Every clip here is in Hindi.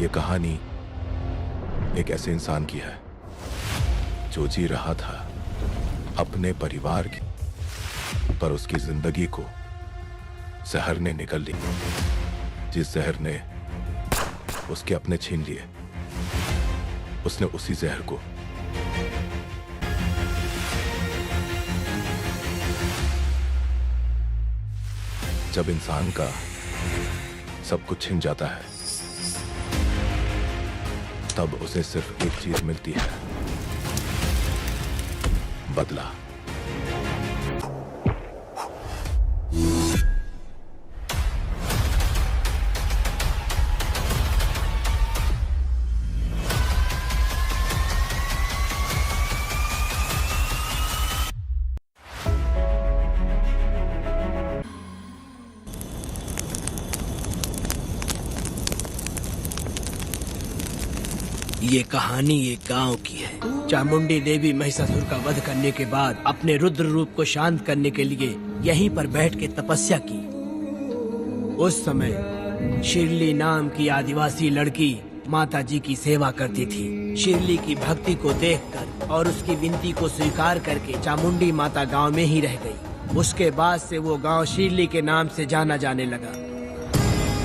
ये कहानी एक ऐसे इंसान की है जो जी रहा था अपने परिवार की, पर उसकी जिंदगी को जहर ने निगल ली। जिस जहर ने उसके अपने छीन लिए, उसने उसी जहर को जब इंसान का सब कुछ छिन जाता है, तब उसे सिर्फ एक चीज मिलती है, बदला। ये कहानी एक गांव की है। चामुंडी देवी महिषासुर का वध करने के बाद अपने रुद्र रूप को शांत करने के लिए यहीं पर बैठ के तपस्या की। उस समय शिरली नाम की आदिवासी लड़की माता जी की सेवा करती थी। शिरली की भक्ति को देखकर और उसकी विनती को स्वीकार करके चामुंडी माता गांव में ही रह गई। उसके बाद से वो गांव शिरली के नाम से जाना जाने लगा।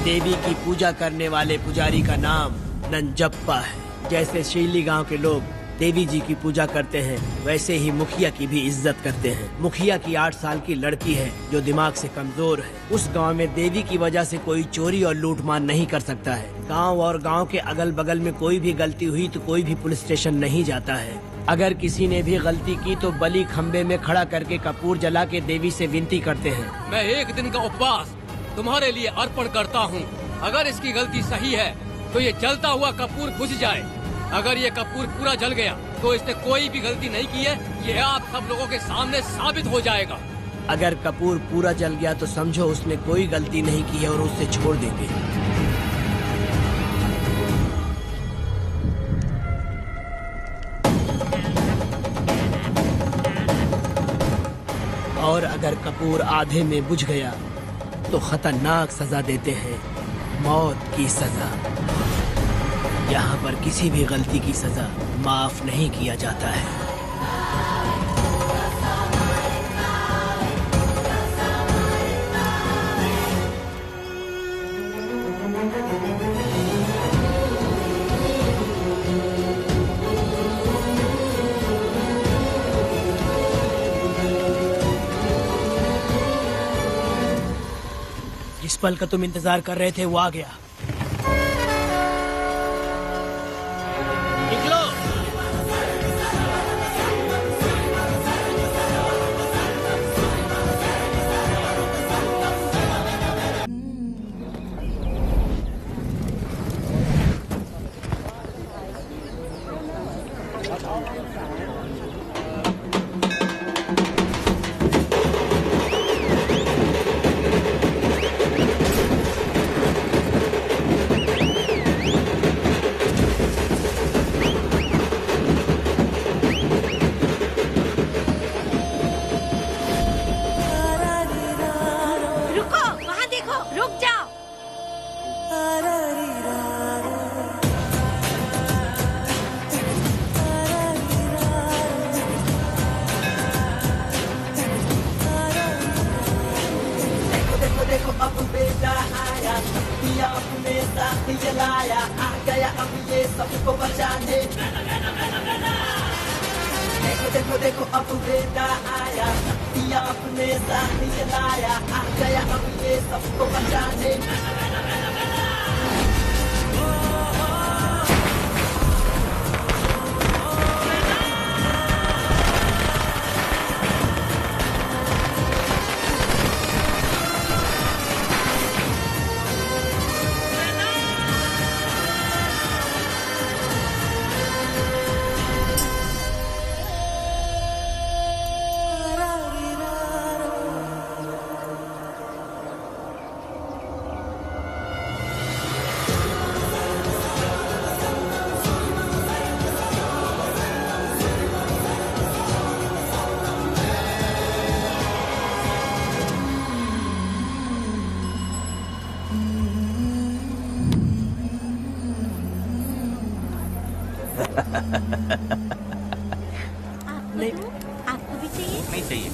देवी की पूजा करने वाले पुजारी का नाम नंजप्पा है। जैसे शिरली गांव के लोग देवी जी की पूजा करते हैं, वैसे ही मुखिया की भी इज्जत करते हैं। मुखिया की 8 साल की लड़की है जो दिमाग से कमजोर है। उस गांव में देवी की वजह से कोई चोरी और लूटमार नहीं कर सकता है। गांव और गांव के अगल बगल में कोई भी गलती हुई तो कोई भी पुलिस स्टेशन नहीं जाता है। अगर किसी ने भी गलती की तो बलि खम्बे में खड़ा करके कपूर जला के देवी से विनती करते हैं। मैं 1 दिन का उपवास तुम्हारे लिए अर्पण करता हूँ। अगर इसकी गलती सही है तो ये जलता हुआ कपूर बुझ जाए। अगर ये कपूर पूरा जल गया तो इसने कोई भी गलती नहीं की है, ये आप सब लोगों के सामने साबित हो जाएगा। अगर कपूर पूरा जल गया तो समझो उसने कोई गलती नहीं की है और उसे छोड़ देंगे। और अगर कपूर आधे में बुझ गया तो खतरनाक सजा देते हैं, मौत की सजा। यहाँ पर किसी भी गलती की सजा माफ नहीं किया जाता है। जिस पल का तुम इंतजार कर रहे थे वो आ गया। देखो देखो अब बेटा आया, पिया अपने साथ ये लाया, आ गया अब ये सबको बचाने। आपको भी चाहिए? नहीं चाहिए।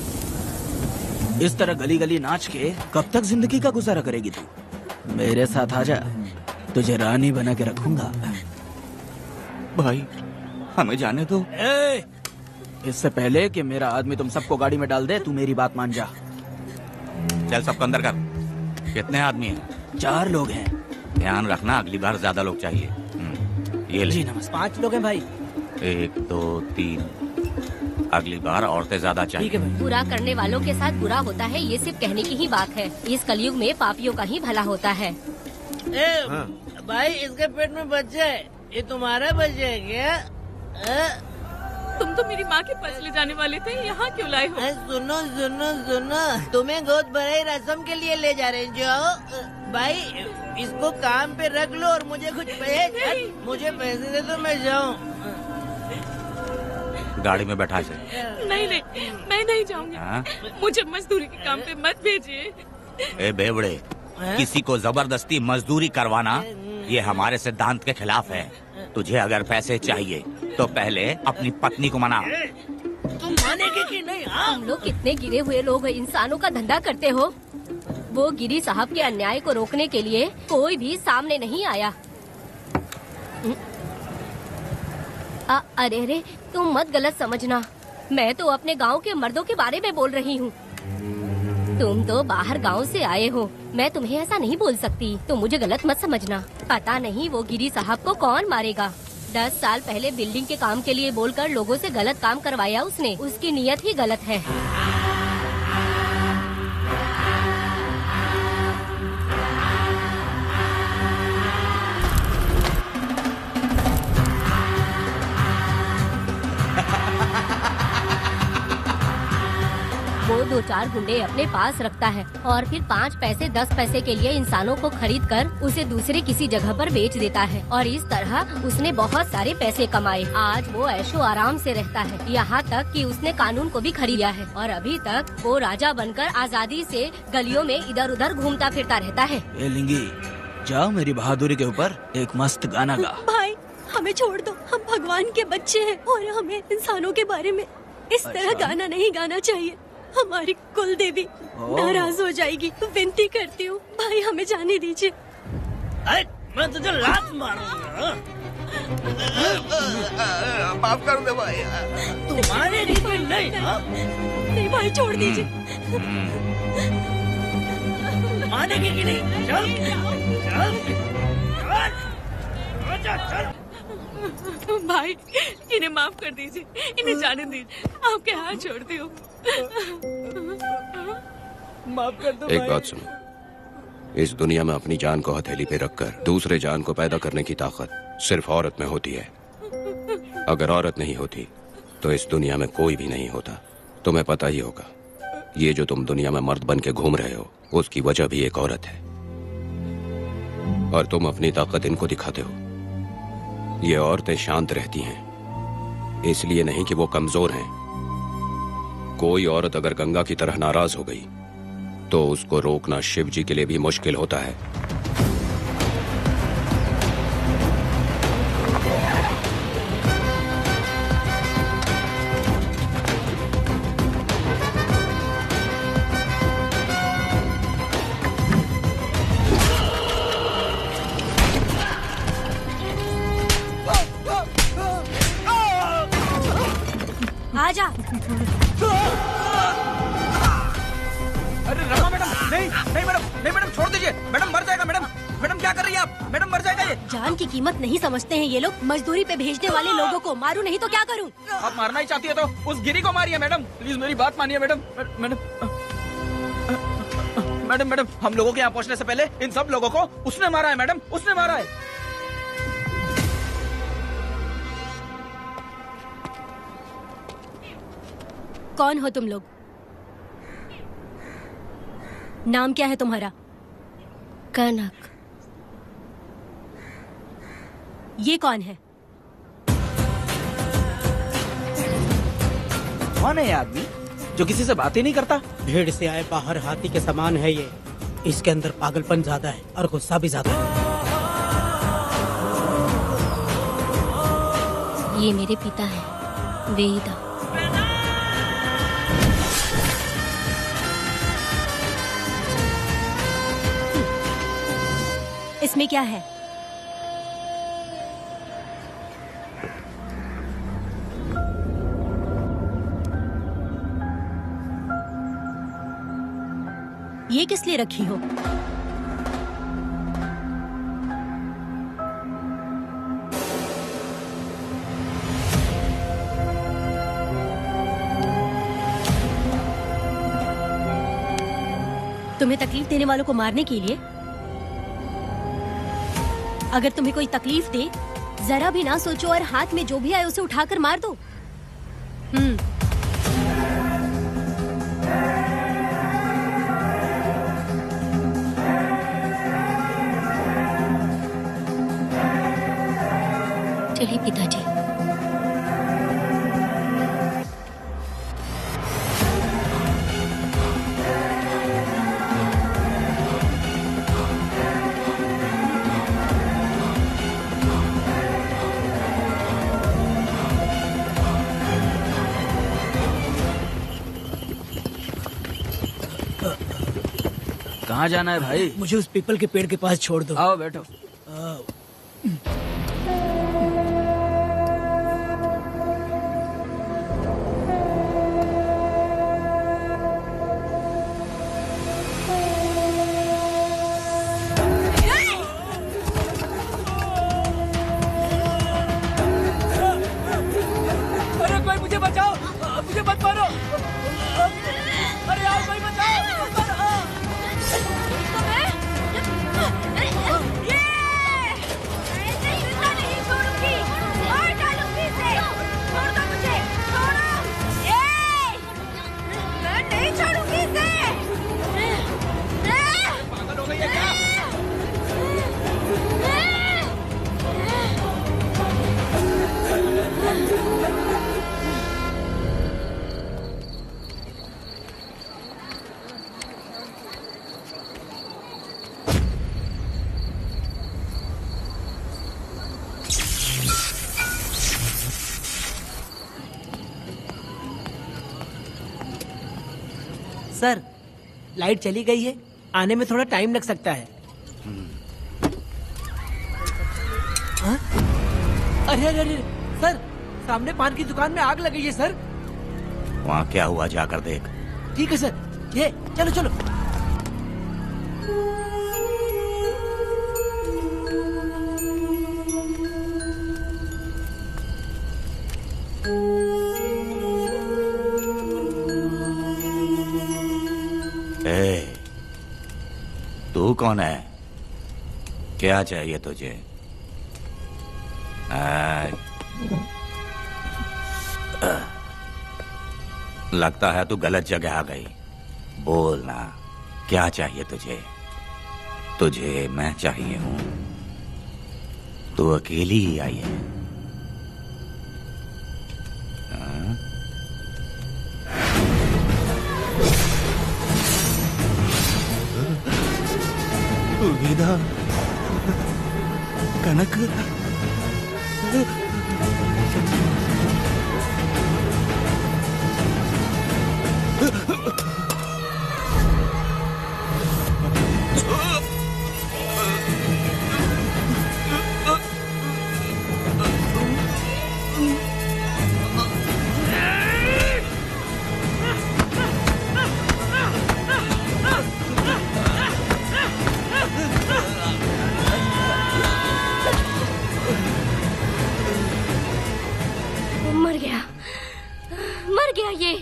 इस तरह गली गली नाच के कब तक जिंदगी का गुजारा करेगी तू? मेरे साथ आजा, तुझे रानी बना के रखूंगा। भाई हमें जाने दो। इससे पहले कि मेरा आदमी तुम सबको गाड़ी में डाल दे, तू मेरी बात मान जा। चल सबको अंदर कर। कितने आदमी हैं? 4 लोग हैं। ध्यान रखना, अगली बार ज्यादा लोग चाहिए। ये ले। जी नमस्कार। 5 लोग हैं भाई। 1 2 3। अगली बार औरतें ज्यादा ठीक है चाहिए। भाई। बुरा करने वालों के साथ बुरा होता है, ये सिर्फ कहने की ही बात है। इस कलयुग में पापियों का ही भला होता है। भाई इसके पेट में बच्चा है, ये तुम्हारा बच्चा है क्या? तुम तो मेरी माँ के पास ले जाने वाले थे, यहाँ क्यों लाए हो? सुनो सुनो सुनो, तुम्हें गोद भराई रस्म के लिए ले जा रहे हैं। जाओ भाई, इसको काम पे रख लो और मुझे कुछ मुझे पैसे दे दो, मैं जाऊँ। गाड़ी में बैठा से। नहीं नहीं, मैं नहीं जाऊंगी। हाँ? मुझे मजदूरी के काम पे मत भेजिए। ए बेवड़े, किसी को जबरदस्ती मजदूरी करवाना ये हमारे सिद्धांत के खिलाफ है। तुझे अगर पैसे चाहिए तो पहले अपनी पत्नी को मना। तुम मानेगी कि नहीं? हाँ? तुम लोग कितने गिरे हुए लोग इंसानों का धंधा करते हो। वो गिरी साहब के अन्याय को रोकने के लिए कोई भी सामने नहीं आया। अरे अरे, तुम मत गलत समझना, मैं तो अपने गांव के मर्दों के बारे में बोल रही हूँ। तुम तो बाहर गांव से आए हो, मैं तुम्हें ऐसा नहीं बोल सकती, तो मुझे गलत मत समझना। पता नहीं वो गिरी साहब को कौन मारेगा। 10 साल पहले बिल्डिंग के काम के लिए बोलकर लोगों से गलत काम करवाया उसने। उसकी नीयत ही गलत है। वो 2-4 गुंडे अपने पास रखता है और फिर 5 पैसे 10 पैसे के लिए इंसानों को खरीद कर उसे दूसरे किसी जगह पर बेच देता है। और इस तरह उसने बहुत सारे पैसे कमाए। आज वो ऐशो आराम से रहता है, यहाँ तक कि उसने कानून को भी खरीदा है। और अभी तक वो राजा बनकर आजादी से गलियों में इधर उधर घूमता फिरता रहता है। ए लिंगी, जाओ मेरी बहादुरी के ऊपर एक मस्त गाना गा। भाई हमें छोड़ दो, हम भगवान के बच्चे हैं और हमें इंसानों के बारे में इस तरह गाना नहीं गाना चाहिए। हमारी कुल देवी नाराज हो जाएगी। विनती करती हूँ भाई, हमें जाने दीजिए। मैं तुझे लात मारूंगा। माफ कर दे भाई। तुम्हारे लिए नहीं। हाँ? नहीं भाई, छोड़ दीजिए। मानेगी कि नहीं? चल चल चल चल। भाई इन्हें माफ कर दीजिए, इन्हें जाने दीजिए, आपके हाथ छोड़ती हूँ। माफ कर दो। एक बात सुनो, इस दुनिया में अपनी जान को हथेली पे रखकर दूसरे जान को पैदा करने की ताकत सिर्फ औरत में होती है। अगर औरत नहीं होती तो इस दुनिया में कोई भी नहीं होता। तुम्हें पता ही होगा, ये जो तुम दुनिया में मर्द बन के घूम रहे हो उसकी वजह भी एक औरत है। और तुम अपनी ताकत इनको दिखाते हो। ये औरतें शांत रहती हैं, इसलिए नहीं कि वो कमजोर हैं। कोई औरत अगर गंगा की तरह नाराज हो गई तो उसको रोकना शिव जी के लिए भी मुश्किल होता है। आजा। अरे रमा मैडम, नहीं मैडम, नहीं मैडम, छोड़ दीजिए। मैडम मर जाएगा। मैडम मैडम क्या कर रही है आप? मैडम मर जाएगा ये। जान की कीमत नहीं समझते हैं ये लोग। मजदूरी पे भेजने वाले लोगों को मारूं नहीं तो क्या करूं? आप मारना ही चाहती है तो उस गिरी को मारिए मैडम। प्लीज मेरी बात मानिए मैडम। मैडम मैडम मैडम, हम लोगों के यहाँ पहुँचने से पहले इन सब लोगों को उसने मारा है मैडम, उसने मारा है। कौन हो तुम लोग? नाम क्या है तुम्हारा? कनक। ये कौन है? कौन है ये आदमी जो किसी से बात ही नहीं करता? भीड़ से आए बाहर हाथी के समान है ये। इसके अंदर पागलपन ज्यादा है और गुस्सा भी ज्यादा है। ये मेरे पिता हैं, वेदा। इसमें क्या है? ये किस लिए रखी हो? तुम्हें तकलीफ देने वालों को मारने के लिए? अगर तुम्हें कोई तकलीफ दे, जरा भी ना सोचो और हाथ में जो भी आए उसे उठाकर मार दो। चलिए पिताजी। कहाँ जाना है भाई? मुझे उस पीपल के पेड़ के पास छोड़ दो। आओ बैठो। अरे कोई मुझे बचाओ, मुझे मत मारो। अरे यार कोई बचाओ। सर, लाइट चली गई है, आने में थोड़ा टाइम लग सकता है। हाँ? अरे अरे अरे सर, सामने पान की दुकान में आग लगी है सर। वहाँ क्या हुआ जाकर देख। ठीक है सर, ये चलो चलो। तू कौन है? क्या चाहिए तुझे? लगता है तू गलत जगह आ गई। बोल ना, क्या चाहिए तुझे? तुझे मैं चाहिए हूं। तू अकेली ही आई है। वेदा, कनक, मर गया ये।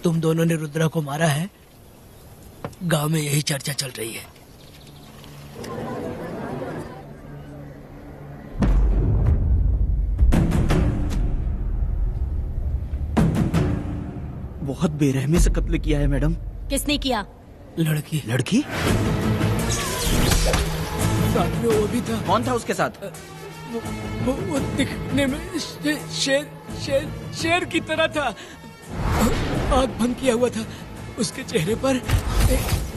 तुम दोनों ने रुद्रा को मारा है, गांव में यही चर्चा चल रही है। बहुत बेरहमी से कत्ल किया है मैडम। किसने किया? लड़की। लड़की? साथ में वो भी था। कौन था उसके साथ? वो दिखने में शेर की तरह था। आग बंद किया हुआ था। उसके चेहरे पर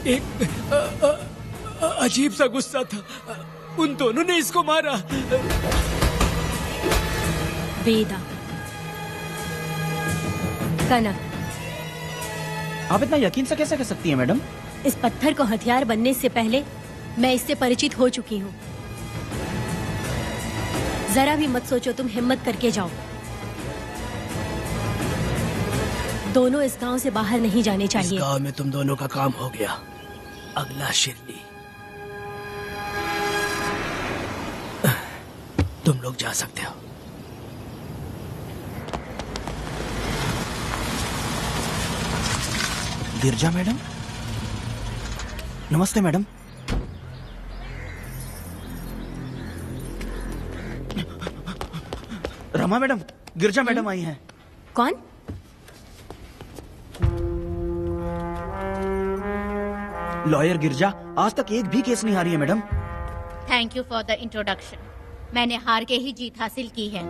एक अजीब सा गुस्सा था। उन दोनों ने इसको मारा। वेदा, कनक, आप इतना यकीन से कैसे कह सकती हैं मैडम? इस पत्थर को हथियार बनने से पहले मैं इससे परिचित हो चुकी हूँ। जरा भी मत सोचो, तुम हिम्मत करके जाओ। दोनों इस गांव से बाहर नहीं जाने चाहिए। इस गांव में तुम दोनों का काम हो गया। अगला शिरली। तुम लोग जा सकते हो। गिरजा मैडम, नमस्ते मैडम। रमा मैडम, गिरजा मैडम आई हैं। कौन? लॉयर गिरजा आज तक एक भी केस नहीं हारी है madam. Thank you for the introduction. मैंने हार के ही जीत हासिल की है।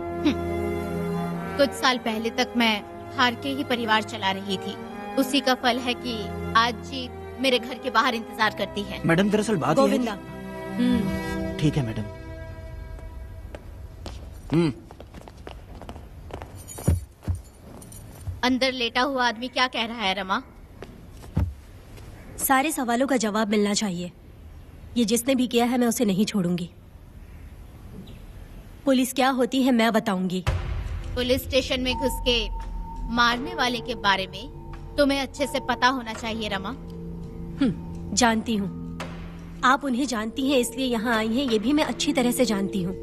कुछ साल पहले तक मैं हार के ही परिवार चला रही थी। उसी का फल है कि आज जीत मेरे घर के बाहर इंतजार करती है। मैडम दरअसल बात ये है गोविंदा। ठीक है मैडम। अंदर लेटा हुआ आदमी क्या कह रहा है रमा? सारे सवालों का जवाब मिलना चाहिए। ये जिसने भी किया है मैं उसे नहीं छोड़ूंगी। पुलिस क्या होती है मैं बताऊंगी। पुलिस स्टेशन में घुस के मारने वाले के बारे में तुम्हें अच्छे से पता होना चाहिए रमा। जानती हूँ। आप उन्हें जानती हैं इसलिए यहाँ आई हैं, ये भी मैं अच्छी तरह से जानती हूँ।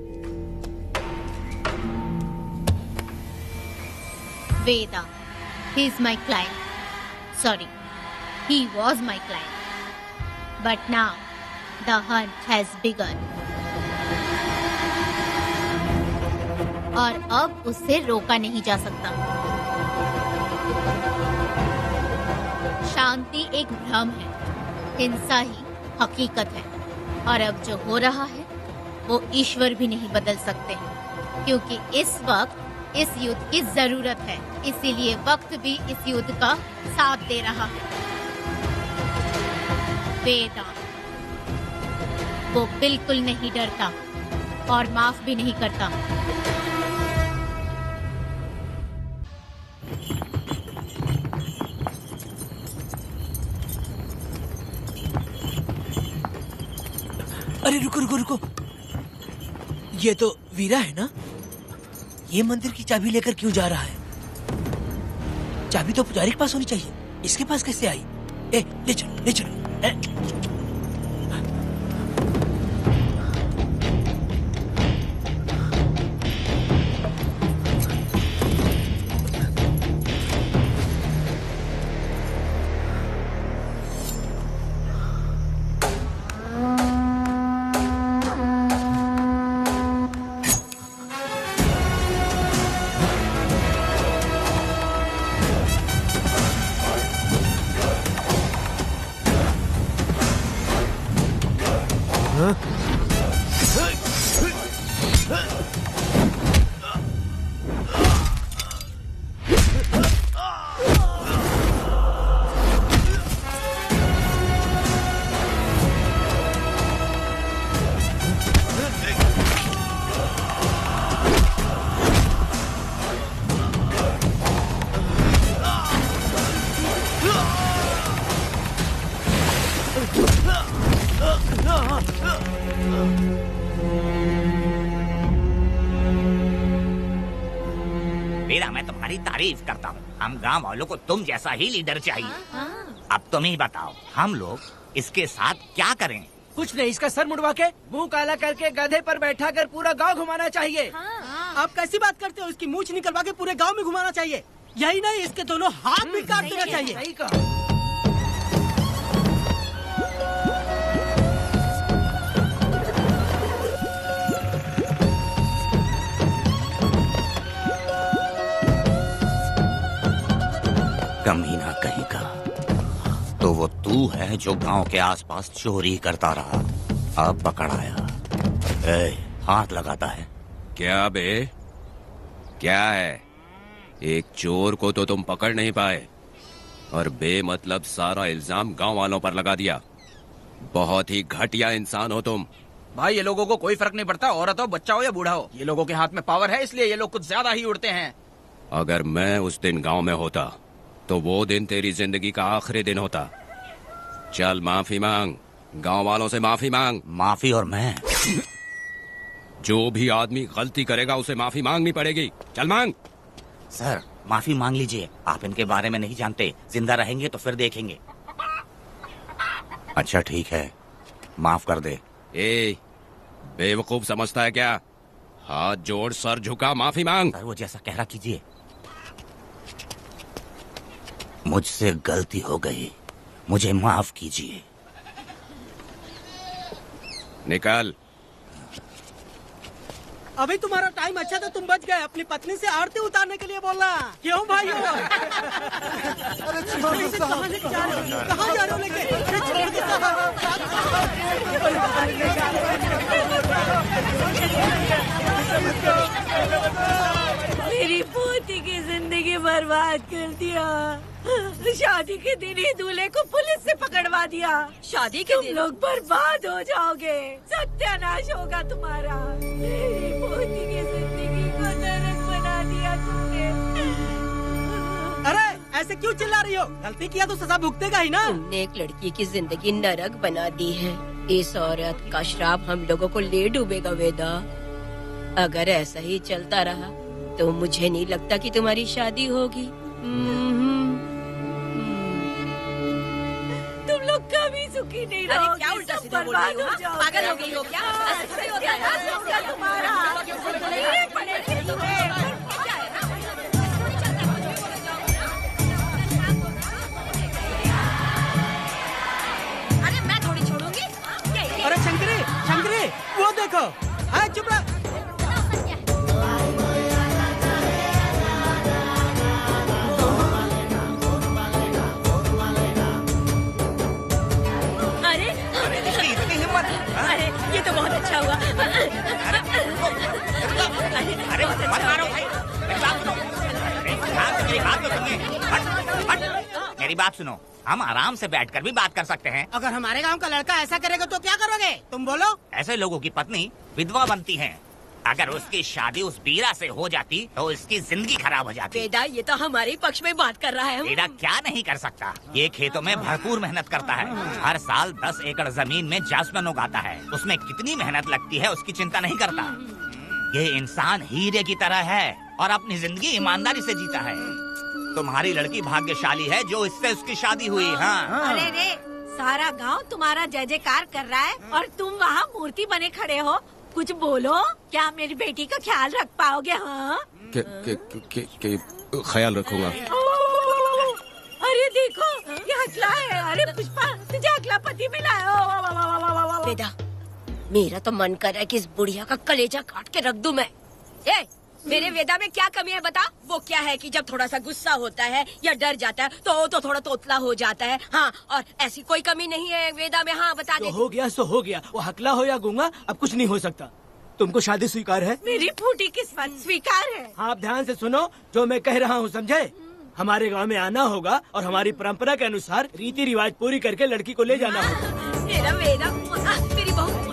वेदा, he is my client. Sorry, he was my client. But now, the hunt has begun. और अब उससे रोका नहीं जा सकता। शांति एक भ्रम है, हिंसा ही हकीकत है। और अब जो हो रहा है वो ईश्वर भी नहीं बदल सकते, क्योंकि इस वक्त इस युद्ध की जरूरत है। इसीलिए वक्त भी इस युद्ध का साथ दे रहा है। वेदा, वो बिल्कुल नहीं डरता और माफ भी नहीं करता। अरे रुको रुको रुको, ये तो वीरा है ना? ये मंदिर की चाबी लेकर क्यों जा रहा है? चाबी तो पुजारी के पास होनी चाहिए, इसके पास कैसे आई? ले चलो ले चलो। वीरा, मैं तुम्हारी तारीफ करता हूँ। हम गांव वालों को तुम जैसा ही लीडर चाहिए। अब तुम ही बताओ, हम लोग इसके साथ क्या करें? कुछ नहीं, इसका सर मुड़वा के मुंह काला करके गधे पर बैठा कर पूरा गांव घुमाना चाहिए। आप कैसी बात करते हो? इसकी मूछ निकलवा के पूरे गांव में घुमाना चाहिए। यही नहीं, इसके दोनों हाथ भी काट देना चाहिए। सही कहा। कमीना कहीं का। तो वो तू है जो गांव के आसपास चोरी करता रहा, अब पकड़ आया। हाथ लगाता है। क्या बे, क्या है? एक चोर को तो तुम पकड़ नहीं पाए और बेमतलब सारा इल्जाम गांव वालों पर लगा दिया। बहुत ही घटिया इंसान हो तुम। भाई ये लोगों को कोई फर्क नहीं पड़ता, औरत हो, बच्चा हो या बूढ़ा हो। ये लोगों के हाथ में पावर है, इसलिए ये लोग कुछ ज्यादा ही उड़ते हैं। अगर मैं उस दिन गांव में होता तो वो दिन तेरी जिंदगी का आखिरी दिन होता। चल माफी मांग, गांव वालों से माफी मांग। माफी? और मैं? जो भी आदमी गलती करेगा उसे माफी मांगनी पड़ेगी। चल मांग। सर माफी मांग लीजिए, आप इनके बारे में नहीं जानते। जिंदा रहेंगे तो फिर देखेंगे। अच्छा ठीक है, माफ कर दे। ए, बेवकूफ समझता है क्या? हाथ जोड़, सर झुका, माफी मांग। सर वो जैसा कह रहा कीजिए। मुझसे गलती हो गई, मुझे माफ कीजिए। निकल। अभी तुम्हारा टाइम अच्छा था, तुम बच गए। अपनी पत्नी से आरती उतारने के लिए बोला। क्यों भाई? अरे कहाँ लेके जा रहे हो? कहाँ जा रहे हो लेके? छोड़ दो। मेरी पोती की जिंदगी बर्बाद कर दिया। शादी के दिन ही दूल्हे को पुलिस से पकड़वा दिया। शादी के दिन तुम लोग बर्बाद हो जाओगे, सत्यानाश होगा तुम्हारा। मेरी पोती की जिंदगी को नरक बना दिया तुमने। अरे ऐसे क्यों चिल्ला रही हो? गलती किया तो सजा भुगतेगा ही ना। तुमने एक लड़की की जिंदगी नरक बना दी है। इस औरत का श्राप हम लोगों को ले डूबेगा वेदा। अगर ऐसा ही चलता रहा तो मुझे नहीं लगता कि तुम्हारी शादी होगी। तुम लोग कभी सुखी नहीं रहोगे। अरे क्या उल्टा सीधा बोल रही हो? पागल हो गई हो क्या? सत्यानाश होगा तुम्हारा। नहीं पड़ेगी तुम्हें। अरे मैं थोड़ी छोड़ूंगी। अरे शंकरी, शंकरी, वो देखो। हाँ चुप रह। अरे ये तो बहुत अच्छा हुआ। अरे मत मारो भाई, मेरी बात सुनो। हम आराम से बैठकर भी बात कर सकते हैं। अगर हमारे गांव का लड़का ऐसा करेगा तो क्या करोगे? तुम बोलो। ऐसे लोगों की पत्नी विधवा बनती हैं। अगर उसकी शादी उस बीरा से हो जाती तो उसकी जिंदगी खराब हो जाती। वेदा ये तो हमारे पक्ष में बात कर रहा है। वेदा क्या नहीं कर सकता? ये खेतों में भरपूर मेहनत करता है। हर साल 10 एकड़ जमीन में जासमन उगाता है। उसमें कितनी मेहनत लगती है उसकी चिंता नहीं करता। ये इंसान हीरे की तरह है और अपनी जिंदगी ईमानदारी से जीता है। तुम्हारी लड़की भाग्यशाली है जो इससे उसकी शादी हुई। हाँ अरे रे, सारा गांव तुम्हारा जय जयकार कर रहा है और तुम वहाँ मूर्ति बने खड़े हो। कुछ बोलो, क्या मेरी बेटी का ख्याल रख पाओगे? हाँ ख्याल रखूंगा। अरे देखो ये हकला है। अरे पुष्पा, तुझे हकला पति मिला है। वेदा मेरा तो मन कर रहा है कि इस बुढ़िया का कलेजा काट के रख दूं मैं। मेरे वेदा में क्या कमी है बता? वो क्या है कि जब थोड़ा सा गुस्सा होता है या डर जाता है तो थोड़ा तोतला हो जाता है। हाँ, और ऐसी कोई कमी नहीं है वेदा में। हाँ बता दे। हो गया सो हो गया। वो हकला हो या गूंगा अब कुछ नहीं हो सकता। तुमको शादी स्वीकार है? मेरी फूटी किस्मत स्वीकार है। आप ध्यान से सुनो जो मैं कह रहा हूँ, समझे? हमारे गांव में आना होगा और हमारी परंपरा के अनुसार रीति रिवाज पूरी करके लड़की को ले जाना होगा। मेरा वेदा, मेरी बहू।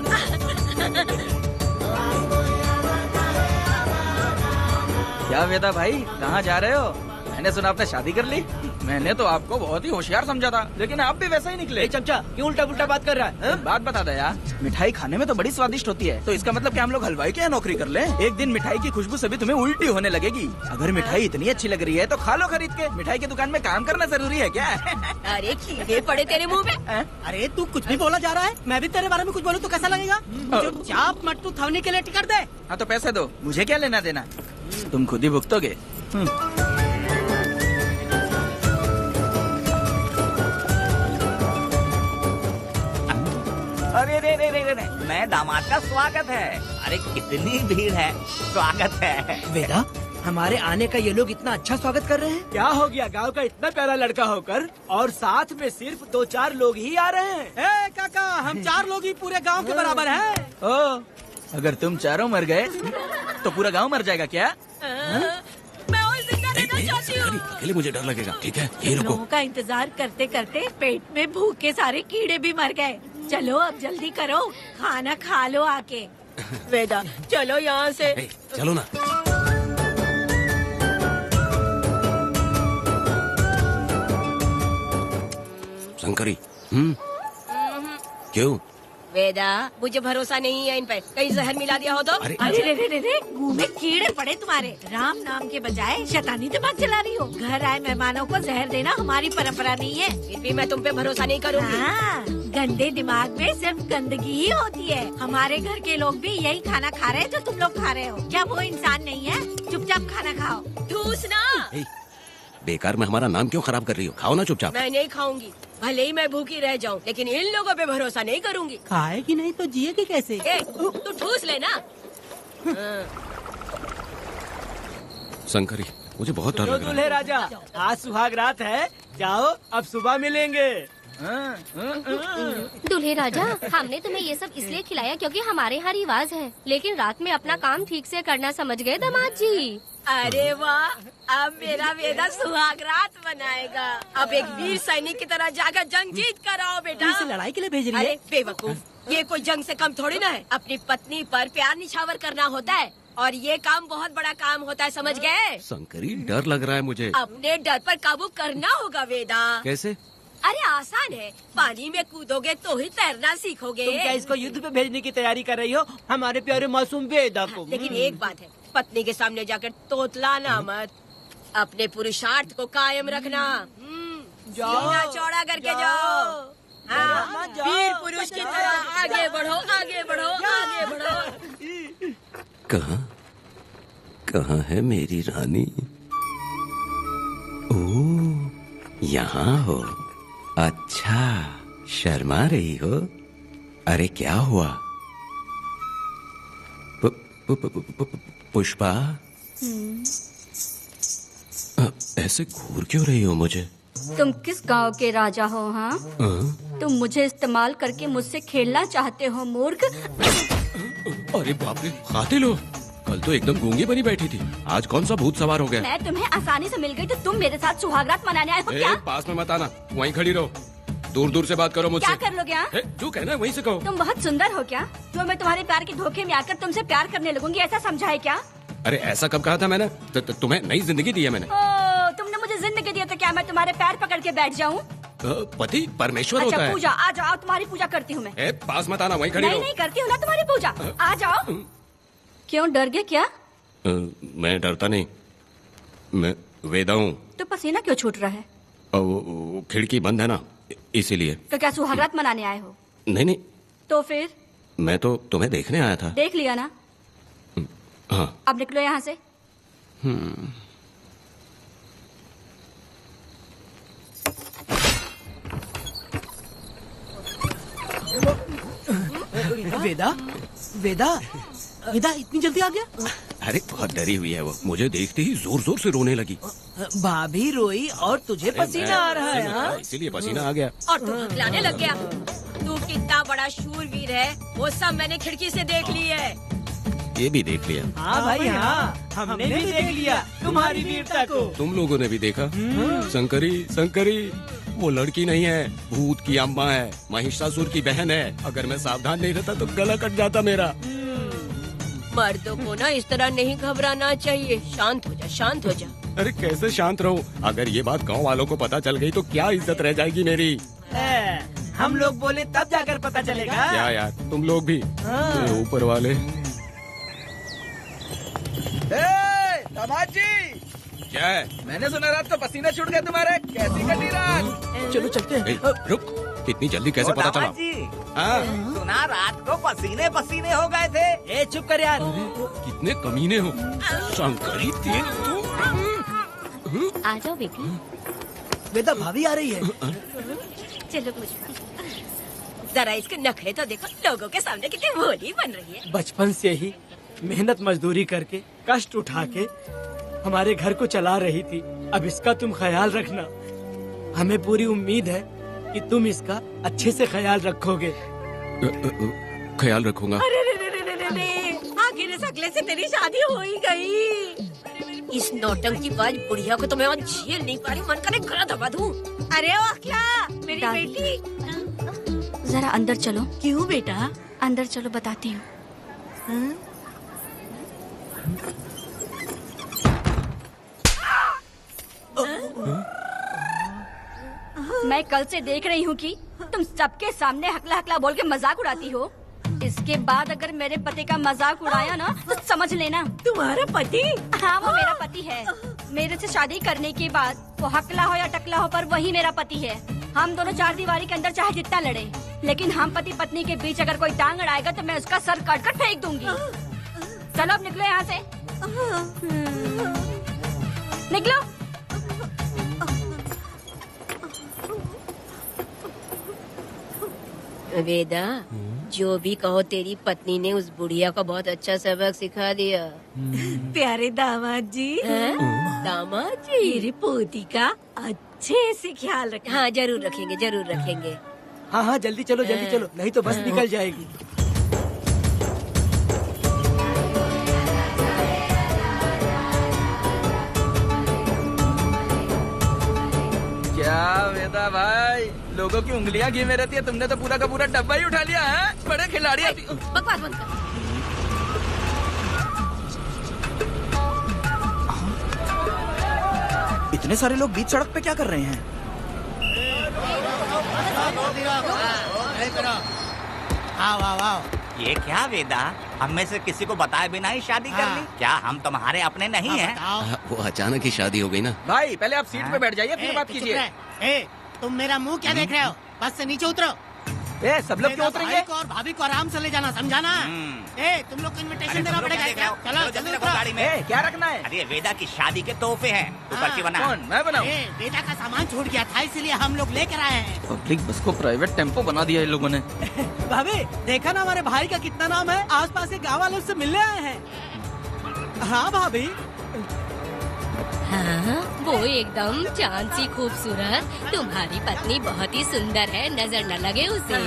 क्या वेदा भाई, कहाँ जा रहे हो? मैंने सुना आपने शादी कर ली। मैंने तो आपको बहुत ही होशियार समझा था, लेकिन आप भी वैसा ही निकले। चमचा क्यों उल्टा पुल्टा बात कर रहा है? बात बता दे यार। मिठाई खाने में तो बड़ी स्वादिष्ट होती है, तो इसका मतलब क्या हम लोग हलवाई के यहाँ नौकरी कर लें? एक दिन मिठाई की खुशबू से भी तुम्हें उल्टी होने लगेगी। अगर मिठाई इतनी अच्छी लग रही है तो खा लो खरीद के। मिठाई की दुकान में काम करना जरूरी है क्या? अरे कीड़े पड़े तेरे मुँह में। अरे तू कुछ भी बोला जा रहा है। मैं भी तेरे बारे में कुछ बोलूँ तो कैसा लगेगा? चुपचाप मट्टू थवने के लिए टिकट दे। हाँ तो पैसे दो, मुझे क्या लेना देना, तुम खुद ही भुगतोगे। अरे रे रे रे रे रे, नए दामाद का स्वागत है। अरे कितनी भीड़ है, स्वागत है। वेदा, हमारे आने का ये लोग इतना अच्छा स्वागत कर रहे हैं। क्या हो गया गांव का इतना प्यारा लड़का होकर और साथ में सिर्फ 2-4 लोग ही आ रहे हैं। काका, हम 4 लोग ही पूरे गांव के बराबर हैं। ओ, अगर तुम चारों मर गए तो पूरा गांव मर जाएगा क्या? मैं और जिंदा रहना चाहती हूँ। अकेले मुझे डर लगेगा। ठीक है, ये रुको। लोगों का इंतजार करते करते पेट में भूख के सारे कीड़े भी मर गए। चलो अब जल्दी करो, खाना खा लो आके। वेदा, चलो यहाँ से। चलो ना। शंकरी, क्यों? वेदा, मुझे भरोसा नहीं है इन पर, कहीं जहर मिला दिया हो तो। अरे रे रे रे रे, मुंह में कीड़े पड़े तुम्हारे। राम नाम के बजाय शैतानी दिमाग चला रही हो। घर आए मेहमानों को जहर देना हमारी परंपरा नहीं है। फिर भी मैं तुम पे भरोसा नहीं करूँगी। हाँ, गंदे दिमाग में सिर्फ गंदगी ही होती है। हमारे घर के लोग भी यही खाना खा रहे हैं जो तुम लोग खा रहे हो। क्या वो इंसान नहीं है? चुपचाप खाना खाओ। ठूसना। बेकार में हमारा नाम क्यों खराब कर रही हो? खाओ ना चुपचाप। मैं नहीं खाऊंगी, भले ही मैं भूखी रह जाऊं, लेकिन इन लोगों पे भरोसा नहीं करूंगी। खाएगी नहीं तो जिएगी कैसे? तू ठूस लेना। शंकरी, मुझे बहुत डर लग रहा दूल्हे है। राजा, आज सुहाग रात है, जाओ अब सुबह मिलेंगे। दूल्हे राजा, हमने तुम्हें ये सब इसलिए खिलाया क्योंकि हमारे यहाँ रिवाज है, लेकिन रात में अपना काम ठीक से करना समझ गए दामाद जी। अरे वाह, अब मेरा वेदा सुहाग रात मनाएगा। अब एक वीर सैनिक की तरह जाकर जंग जीत कर आओ बेटा। इसे लड़ाई के लिए भेज रही है? अरे बेवकूफ, ये कोई जंग से कम थोड़ी ना है। अपनी पत्नी पर प्यार निछावर करना होता है और ये काम बहुत बड़ा काम होता है, समझ गए? शंकरी, डर लग रहा है मुझे। अपने डर पर काबू करना होगा वेदा। कैसे? अरे आसान है, पानी में कूदोगे तो ही तैरना सीखोगे। तुम क्या इसको युद्ध पे भेजने की तैयारी कर रही हो हमारे प्यारे मासूम वेदा को? लेकिन एक बात है, पत्नी के सामने जाकर तोतलाना मत। अपने पुरुषार्थ को कायम रखना। सीना चौड़ा करके जाओ। हाँ, वीर पुरुष की तरह आगे बढ़ो, आगे बढ़ो, आगे बढ़ो। कहाँ है मेरी रानी? ओह, यहाँ हो। अच्छा, शर्मा रही हो? अरे क्या हुआ? पुष्पा, ऐसे घूर क्यों रही हो मुझे? तुम किस गांव के राजा हो? हाँ, तुम मुझे इस्तेमाल करके मुझसे खेलना चाहते हो मूर्ख। अरे बाप रे, कातिल हो? कल तो एकदम गूंगी बनी बैठी थी, आज कौन सा भूत सवार हो गया? मैं तुम्हें आसानी से मिल गई तो तुम मेरे साथ सुहागरात मनाने आए हो क्या? पास में मत आना, वहीं खड़ी रहो। दूर दूर से बात करो मुझसे। क्या कर लोगे? हाँ? जो कहना है वहीं से कहो। तुम बहुत सुंदर हो क्या? तो मैं तुम्हारे प्यार के धोखे में आकर तुमसे प्यार करने लगूंगी, ऐसा समझा है क्या? अरे ऐसा कब कहा था मैंने? तुम्हें नई जिंदगी दी है मैंने। ओ, तुमने मुझे जिंदगी दी तो क्या मैं तुम्हारे पैर पकड़ के बैठ जाऊँ? पति परमेश्वर अच्छा, होता है। पूजा, आ जाओ, तुम्हारी पूजा करती हूँ मैं। पास मत आना, वहीं खड़ी रहो। नहीं करती हूँ ना तुम्हारी पूजा, आ जाओ। क्यों डर गए क्या? मैं डरता नहीं, मैं वेदा हूँ। तो पसीना क्यों छूट रहा है? वो खिड़की बंद है ना, इसीलिए। तो क्या सुहागरात मनाने आए हो? नहीं नहीं, तो फिर? मैं तो तुम्हें देखने आया था। देख लिया ना? हाँ। अब निकलो यहाँ से। वेदा, वेदा, वेदा इतनी जल्दी आ गया? अरे बहुत डरी हुई है वो, मुझे देखते ही जोर जोर से रोने लगी। भाभी रोई और तुझे पसीना आ रहा है? हाँ? इसीलिए पसीना आ गया। और तू हकलाने लग गया। तू कितना बड़ा शूरवीर है, वो सब मैंने खिड़की से देख ली है। ये भी देख लिया? हाँ भाई हाँ, हमने भी देख लिया तुम्हारी वीरता को। तुम लोगों ने भी देखा? शंकरी, शंकरी, वो लड़की नहीं है, भूत की अम्मा है, महिषासुर की बहन है। अगर मैं सावधान नहीं रहता तो गला कट जाता मेरा। मर्दों को ना इस तरह नहीं घबराना चाहिए। शांत हो जा, शांत हो जा। अरे कैसे शांत रहूं? अगर ये बात गांव वालों को पता चल गई तो क्या इज्जत रह जाएगी मेरी? हम लोग बोले तब जाकर पता चलेगा। क्या यार, तुम लोग भी? ऊपर वाले। दामाद जी, क्या है? मैंने सुना रात को पसीना छूट गया तुम्हारे, कैसी कटी रात? चलो चलते हैं। रुक, इतनी जल्दी कैसे पता चला? जी, हाँ? सुना रात को पसीने पसीने हो गए थे। ए चुप कर यार। कितने कमीने हो शंकरी, तेल आ जाओ बेटी। वेदा, भाभी आ रही है। चलो मुझे। जरा इसके नखरे तो देखो, लोगों के सामने कितनी भोली बन रही है। बचपन से ही मेहनत मजदूरी करके कष्ट उठा के हमारे घर को चला रही थी। अब इसका तुम ख्याल रखना। हमें पूरी उम्मीद है कि तुम इसका अच्छे से ख्याल रखोगे। ख्याल रखूंगा। अरे रे रे रे रे रे, आखिर इस अगले से तेरी शादी हो ही गई। इस नौटंकी बाज बुढ़िया को तो मैं आज झेल नहीं पा रही, मन करे गला दबा दूं। अरे ओ अखला, मेरी बेटी, जरा अंदर चलो। क्यों बेटा? अंदर चलो, बताती हूँ। मैं कल से देख रही हूँ कि तुम सबके सामने हकला हकला बोल के मजाक उड़ाती हो। इसके बाद अगर मेरे पति का मजाक उड़ाया ना तो समझ लेना। तुम्हारा पति? हाँ, वो मेरा पति है। मेरे से शादी करने के बाद वो हकला हो या टकला हो, पर वही मेरा पति है। हम दोनों चार दीवारी के अंदर चाहे जितना लड़े, लेकिन हम पति पत्नी के बीच अगर कोई टांग अड़ाएगा तो मैं उसका सर काट कर फेंक दूंगी। चलो अब निकलो यहाँ से, निकलो। वेदा, जो भी कहो, तेरी पत्नी ने उस बुढ़िया को बहुत अच्छा सबक सिखा दिया। प्यारे दामाद जी, दामाद जी, मेरी पोती का अच्छे से ख्याल रखें। हाँ, जरूर रखेंगे, जरूर रखेंगे। हाँ हाँ, जल्दी चलो, जल्दी चलो, नहीं तो बस निकल जाएगी। क्या वेदा भाई, लोगों की उंगलियां घी में रहती है, तुमने तो पूरा का पूरा डब्बा ही उठा लिया है। बड़े खिलाड़ी। बकवास बंद कर। इतने सारे लोग बीच सड़क पे क्या कर रहे हैं? ये क्या वेदा, हम में से किसी को बताए बिना ही शादी कर ली? क्या हम तुम्हारे अपने नहीं हैं? वो अचानक ही शादी हो गई ना। भाई पहले आप सीट पे बैठ जाइए, फिर बात कीजिए। तुम मेरा मुंह क्या देख रहे हो? बस से नीचे उतरो। सब लोग क्यों उतरेंगे? और भाभी को आराम से ले जाना, समझाना? तुम लोग को इनविटेशन देना पड़ेगा। चलो जल्दी उतरो। गाड़ी में क्या रखना है? अरे वेदा की शादी के तोहफे हैं, ऊपर की बना। कौन? मैं बनाऊं? वेदा का सामान छूट गया था, इसीलिए हम लोग लेकर आए हैं। पब्लिक बस को प्राइवेट टेम्पो बना दिया इन लोगों ने। भाभी देखा ना हमारे भाई का कितना नाम है, आसपास के गाँव वालों से मिलने आए हैं। हाँ भाभी। हाँ, वो एकदम चांद सी खूबसूरत। तुम्हारी पत्नी बहुत ही सुंदर है, नजर न लगे उसे।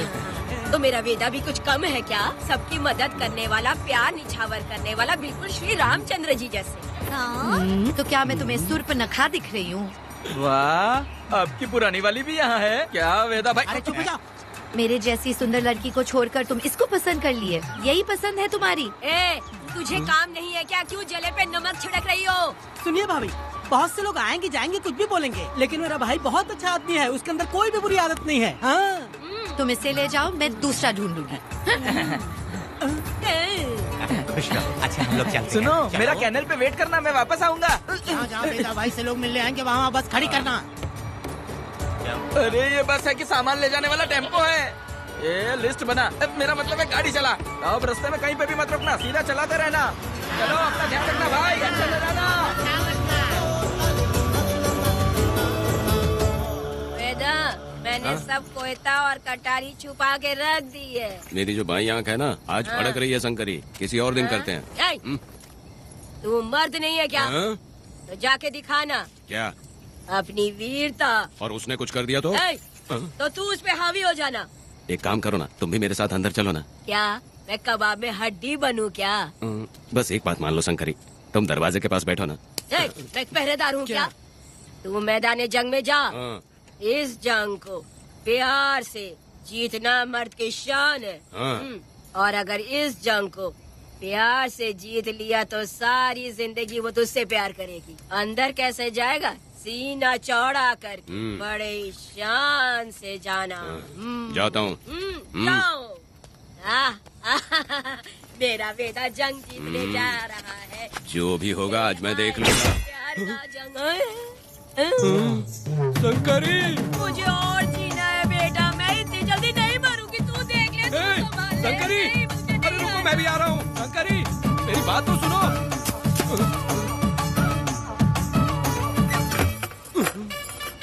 तो मेरा वेदा भी कुछ कम है क्या? सबकी मदद करने वाला, प्यार निछावर करने वाला, बिल्कुल श्री रामचंद्र जी जैसे। तो क्या मैं तुम्हें सुर्पनखा दिख रही हूँ? वाह, आपकी पुरानी वाली भी यहाँ है क्या वेदा भाई? अरे चुप हो जाओ। मेरे जैसी सुंदर लड़की को छोड़कर तुम इसको पसंद कर लिए, यही पसंद है तुम्हारी? तुझे काम नहीं है क्या? क्यों जले पे नमक छिड़क रही हो? सुनिए भाभी, बहुत से लोग आएंगे जाएंगे, कुछ भी बोलेंगे, लेकिन मेरा भाई बहुत अच्छा आदमी है, उसके अंदर कोई भी बुरी आदत नहीं है। हाँ। तुम इसे ले जाओ, मैं दूसरा ढूंढूंगी। अच्छा हम लोग चलते सुनो, मेरा कैनल पे वेट करना, मैं वापस आऊंगा। जहाँ वेदा भाई से लोग मिलने आएंगे वहाँ बस खड़ी करना। अरे ये बस है कि सामान ले जाने वाला टेम्पो है। ये लिस्ट बना, मेरा मतलब है गाड़ी चला। अब रास्ते में कहीं पे भी मत रुकना, सीधा चलाते रहना। चलो अपना ध्यान रखना भाई, अच्छा ले जाना। वेदा, मैंने सब कोयता और कटारी छुपा के रख दी है। मेरी जो बाई आंख है ना, आज फड़क रही है शंकरी, किसी और दिन करते हैं। तू मर्द नहीं है क्या? तो जाके दिखाना क्या अपनी वीरता। और उसने कुछ कर दिया तो तू उस पे हावी हो जाना। एक काम करो ना, तुम भी मेरे साथ अंदर चलो ना। क्या मैं कबाब में हड्डी बनूं क्या? बस एक बात मान लो शंकरी, तुम दरवाजे के पास बैठो ना। मैं पहरेदार हूँ क्या? तू मैदान जंग में जा। इस जंग को प्यार से जीतना मर्द की शान है। और अगर इस जंग को प्यार से जीत लिया तो सारी जिंदगी वो तुझसे प्यार करेगी। अंदर कैसे जाएगा? सीना चौड़ा कर बड़े शान से जाना। जाता हूँ। जाओ। मेरा बेटा जंग जीतने जा रहा है। जो भी होगा आज मैं देख लूंगा। प्यार का जंग। शंकरी, मुझे और जीना है बेटा, मैं इतनी जल्दी नहीं मरूंगी, तू देख ले। शंकरी, अरे रुको, मैं भी आ रहा हूँ। शंकरी, मेरी बात तो सुनो।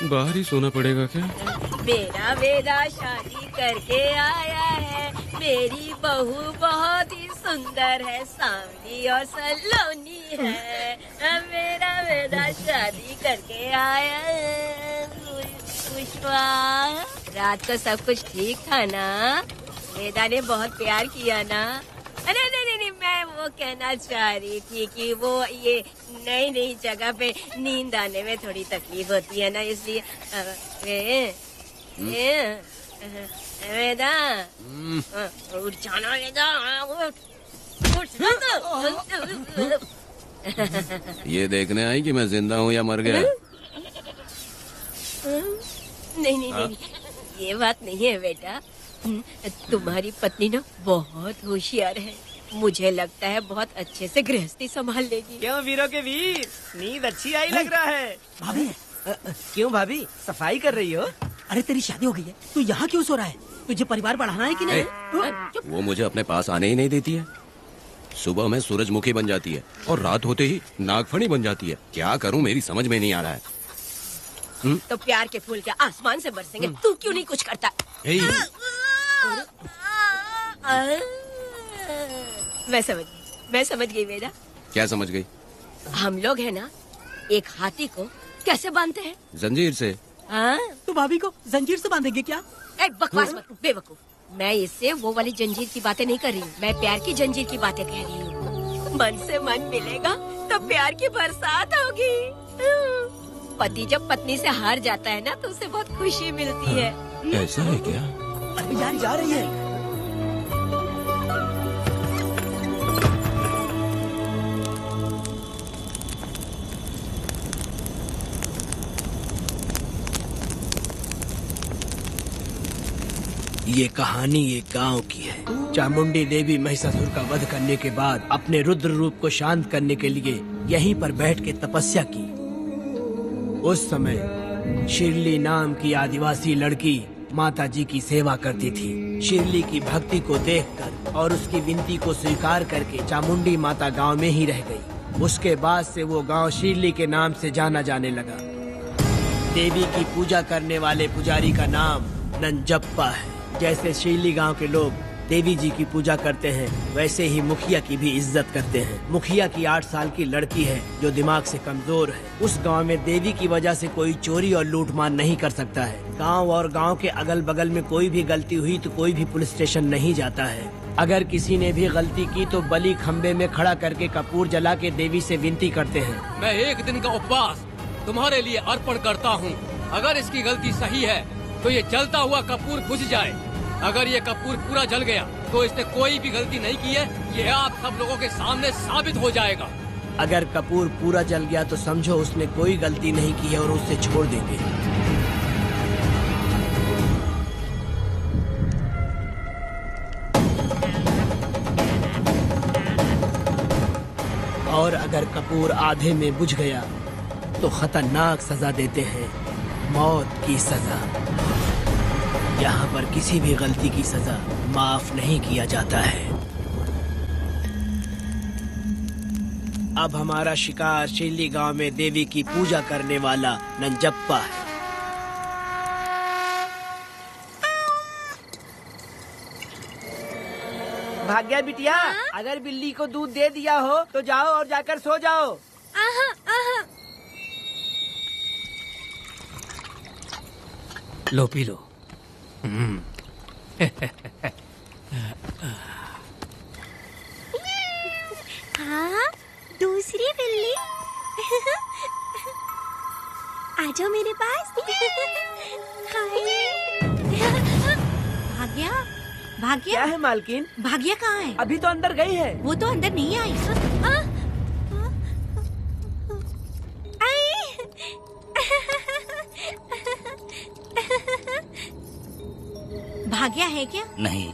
बाहर ही सोना पड़ेगा क्या? मेरा वेदा शादी करके आया है। मेरी बहू बहुत ही सुंदर है, सांवली और सलोनी है। मेरा वेदा शादी करके आया है। पुष्पा, रात को सब कुछ ठीक था ना? वेदा ने बहुत प्यार किया ना? अरे नहीं, मैं वो कहना चाह रही थी कि वो ये नई नई जगह पे नींद आने में थोड़ी तकलीफ होती है ना, इसलिए वेदा उठ जाना, वेदा उठ ये देखने आई कि मैं जिंदा हूँ या मर गया? नहीं, ये बात नहीं है बेटा। तुम्हारी पत्नी ना बहुत होशियार है, मुझे लगता है बहुत अच्छे से गृहस्थी संभाल लेगी। क्यों वीरों के वीर, नींद अच्छी आई लग रहा है। भाभी क्यों भाभी सफाई कर रही हो? अरे तेरी शादी हो गई है, तू यहाँ क्यों सो रहा है? तुझे परिवार बढ़ाना है कि नहीं? वो मुझे अपने पास आने ही नहीं देती है। सुबह में सूरजमुखी बन जाती है और रात होते ही नागफनी बन जाती है। क्या करूँ मेरी समझ में नहीं आ रहा है। तो प्यार के फूल क्या आसमान से बरसेंगे? तू क्यों नहीं कुछ करता? मैं समझ गई बेटा। क्या समझ गई? हम लोग है ना, एक हाथी को कैसे बांधते हैं? जंजीर से। तो भाभी को जंजीर से बांधेंगे क्या? बकवास मत, बेवकूफ। मैं इससे वो वाली जंजीर की बातें नहीं कर रही हूँ, मैं प्यार की जंजीर की बातें कह रही हूँ। मन से मन मिलेगा तो प्यार की बरसात होगी। पति जब पत्नी से हार जाता है ना तो उसे बहुत खुशी मिलती है। ऐसा है क्या? अरे यार जा रही है। ये कहानी एक गांव की है। चामुंडी देवी महिषासुर का वध करने के बाद अपने रुद्र रूप को शांत करने के लिए यहीं पर बैठ के तपस्या की। उस समय शिरली नाम की आदिवासी लड़की माता जी की सेवा करती थी। शिरली की भक्ति को देखकर और उसकी विनती को स्वीकार करके चामुंडी माता गांव में ही रह गई। उसके बाद से वो गांव शिरली के नाम से जाना जाने लगा। देवी की पूजा करने वाले पुजारी का नाम नंजप्पा है। जैसे शिरली गांव के लोग देवी जी की पूजा करते हैं, वैसे ही मुखिया की भी इज्जत करते हैं। मुखिया की 8 साल की लड़की है जो दिमाग से कमजोर है। उस गांव में देवी की वजह से कोई चोरी और लूटमार नहीं कर सकता है। गांव और गांव के अगल बगल में कोई भी गलती हुई तो कोई भी पुलिस स्टेशन नहीं जाता है। अगर किसी ने भी गलती की तो बलि खम्बे में खड़ा करके कपूर जला के देवी से विनती करते हैं। मैं 1 दिन का उपवास तुम्हारे लिए अर्पण करता हूँ। अगर इसकी गलती सही है तो ये जलता हुआ कपूर बुझ जाए। अगर ये कपूर पूरा जल गया तो इसने कोई भी गलती नहीं की है, ये आप सब लोगों के सामने साबित हो जाएगा। अगर कपूर पूरा जल गया तो समझो उसने कोई गलती नहीं की है और उसे छोड़ देंगे। और अगर कपूर आधे में बुझ गया तो खतरनाक सजा देते हैं, मौत की सजा। यहाँ पर किसी भी गलती की सजा माफ नहीं किया जाता है। अब हमारा शिकार शिरली गांव में देवी की पूजा करने वाला नंजप्पा है। भाग्या बिटिया, अगर बिल्ली को दूध दे दिया हो तो जाओ और जाकर सो जाओ। लो पी लो। हाँ, दूसरी बिल्ली। आ जाओ मेरे पास। भाग्या, भाग्या क्या है मालकिन? भाग्या कहाँ है? अभी तो अंदर गई है। वो तो अंदर नहीं आई। भाग्या है क्या? नहीं,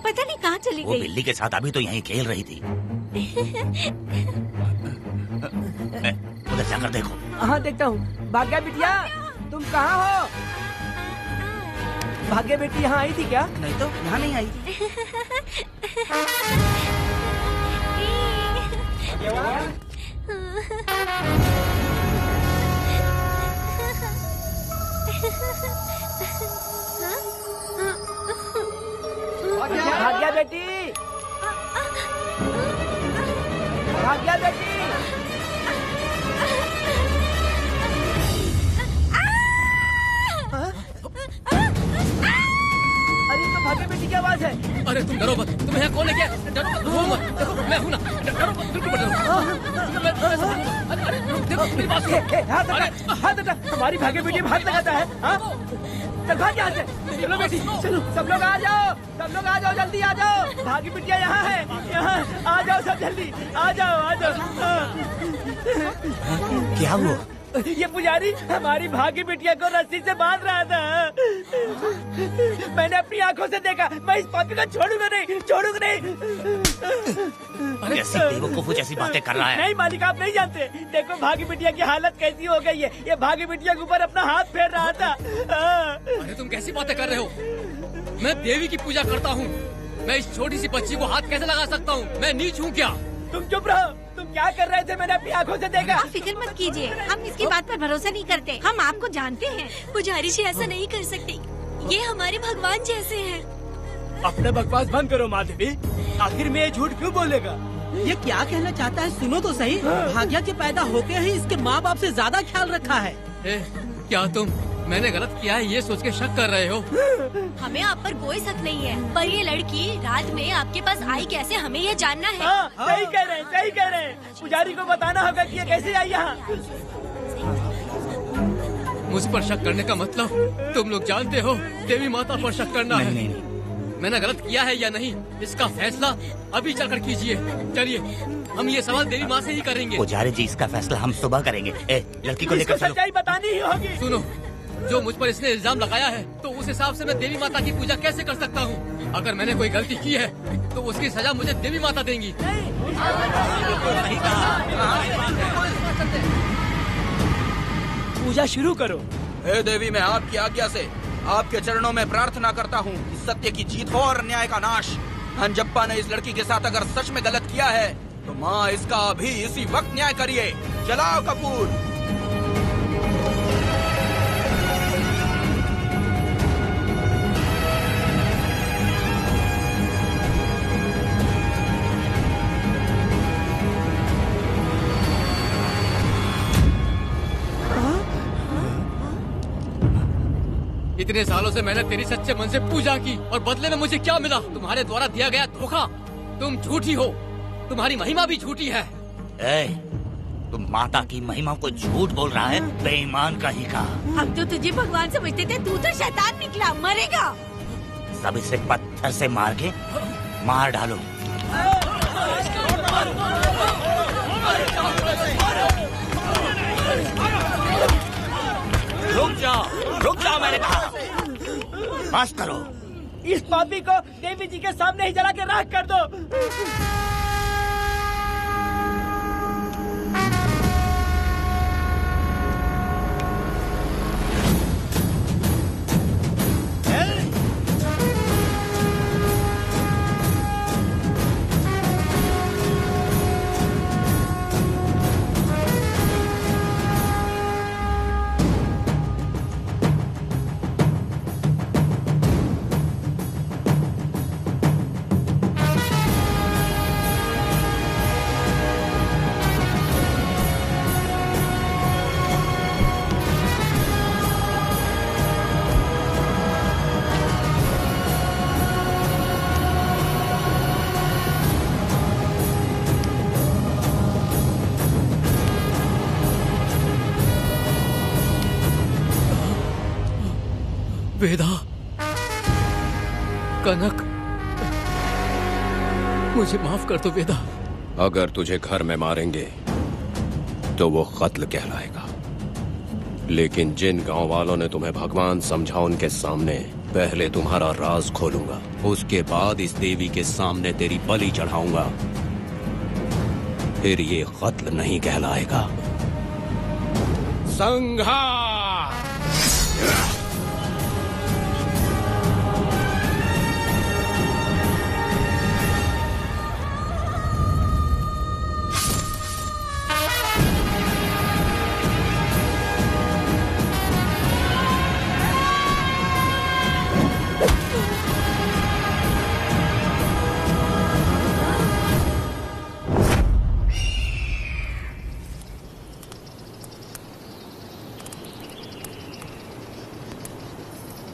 पता नहीं कहाँ चली वो गई। बिल्ली के साथ अभी तो यहीं खेल रही थी। उधर जाकर देखो। हाँ देखता हूँ। भाग्या बिटिया, तुम कहाँ हो? भाग्या बेटी यहाँ आई थी क्या? नहीं तो यहाँ नहीं आई। भाग्या बेटी, भाग्या बेटी। अरे तो भाग्या बेटी की आवाज है। अरे तुम डरो मत, तुम यहाँ कौन है क्या? डरो मत, रो मत, देखो मैं हूँ ना, डरो मत, बिल्कुल मत डरो। अरे देखो मेरी बात सुनो। हाथ हटा, हमारी भाग्य बेटी हाथ लगाता है। हाँ? चल भाग यहाँ से। चलो बेटी, चलो सब लोग आ जाओ, सब लोग आ जाओ, जल्दी आ जाओ। भाग्य बिटिया यहाँ है, यहाँ आ जाओ सब जल्दी, आ जाओ आ जाओ। क्या हुआ? ये पुजारी हमारी भाग्य बिटिया को रस्सी से बांध रहा था। मैंने अपनी आंखों से देखा। मैं इस पापी को छोड़ूंगा नहीं, छोड़ूंगा नहीं। कैसी बेवकूफों जैसी बातें कर रहा है? नहीं मालिक, आप नहीं जानते। देखो भाग्य बिटिया की हालत कैसी हो गई है। ये भाग्य बिटिया के ऊपर अपना हाथ फेर रहा था। अरे तुम कैसी बातें कर रहे हो? मैं देवी की पूजा करता हूँ। मैं इस छोटी सी बच्ची को हाथ कैसे लगा सकता हूँ? मैं नीच हूँ क्या? तुम चुप रहो। तुम क्या कर रहे थे? मैंने अपनी आंखों से देखा। आप फिक्र मत कीजिए, हम इसकी बात पर भरोसा नहीं करते। हम आपको जानते हैं। पुजारी जी ऐसा नहीं कर सकते, ये हमारे भगवान जैसे हैं। अपने बकवास बंद करो माधवी। आखिर में ये झूठ क्यों बोलेगा? ये क्या कहना चाहता है? सुनो तो सही। भाग्या के पैदा होते ही इसके माँ बाप से ज्यादा ख्याल रखा है। क्या तुम मैंने गलत किया है ये सोच के शक कर रहे हो? हमें आप पर कोई शक नहीं है, पर ये लड़की रात में आपके पास आई कैसे, हमें ये जानना है। सही कह रहे हैं, सही कह रहे हैं। पुजारी को बताना होगा कि ये कैसे आई यहाँ। मुझ पर शक करने का मतलब तुम लोग जानते हो देवी माता पर शक करना है। मैंने गलत किया है या नहीं, इसका फैसला अभी चलकर कीजिए। चलिए हम ये सवाल देवी माँ से ही करेंगे। पुजारी जी, इसका फैसला हम सुबह करेंगे। लड़की को लेकर चलो। सच्चाई बतानी ही होगी। सुनो, जो मुझ पर इसने इल्जाम लगाया है तो उस हिसाब से मैं देवी माता की पूजा कैसे कर सकता हूँ? अगर मैंने कोई गलती की है तो उसकी सजा मुझे देवी माता देंगी। पूजा शुरू करो। हे देवी, मैं आपकी आज्ञा से आपके चरणों में प्रार्थना करता हूँ कि सत्य की जीत हो और न्याय का नाश। अंजप्पा ने इस लड़की के साथ अगर सच में गलत किया है तो माँ इसका अभी इसी वक्त न्याय करिए। जलाओ कपूर। इतने सालों से मैंने तेरी सच्चे मन से पूजा की और बदले में मुझे क्या मिला? तुम्हारे द्वारा दिया गया धोखा। तुम झूठी हो, तुम्हारी महिमा भी झूठी है। तुम माता की महिमा को झूठ बोल रहा है, बेईमान कहीं का। हम तो तुझे भगवान समझते थे, तू तो शैतान निकला, मरेगा। सब इसे पत्थर से मार के मार डालो। रुक जाओ मैंने कहा। बस करो। इस पापी को देवी जी के सामने ही जला के राख कर दो। वेदा, कनक, मुझे माफ कर दो वेदा। अगर तुझे घर में मारेंगे तो वो कत्ल कहलाएगा, लेकिन जिन गांव वालों ने तुम्हें भगवान समझा उनके सामने पहले तुम्हारा राज खोलूंगा, उसके बाद इस देवी के सामने तेरी बलि चढ़ाऊंगा, फिर ये कत्ल नहीं कहलाएगा। संघार!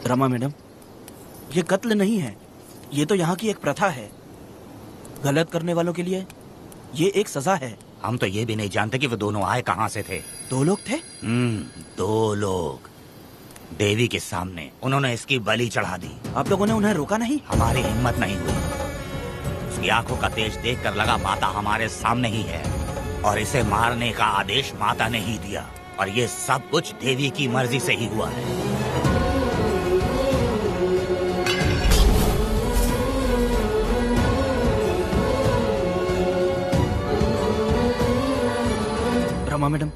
रमा मैडम, ये कत्ल नहीं है, ये तो यहाँ की एक प्रथा है। गलत करने वालों के लिए ये एक सजा है। हम तो ये भी नहीं जानते कि वो दोनों आए कहाँ से थे। 2 लोग थे? 2 लोग देवी के सामने उन्होंने इसकी बलि चढ़ा दी। आप लोगों ने उन्हें रोका नहीं? हमारी हिम्मत नहीं हुई। उसकी आंखों का तेज देखकर लगा माता हमारे सामने ही है और इसे मारने का आदेश माता ने ही दिया, और ये सब कुछ देवी की मर्जी से ही हुआ है। रमा मैडम,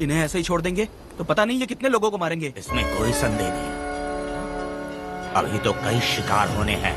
इन्हें ऐसे ही छोड़ देंगे तो पता नहीं ये कितने लोगों को मारेंगे। इसमें कोई संदेह नहीं, अभी तो कई शिकार होने हैं।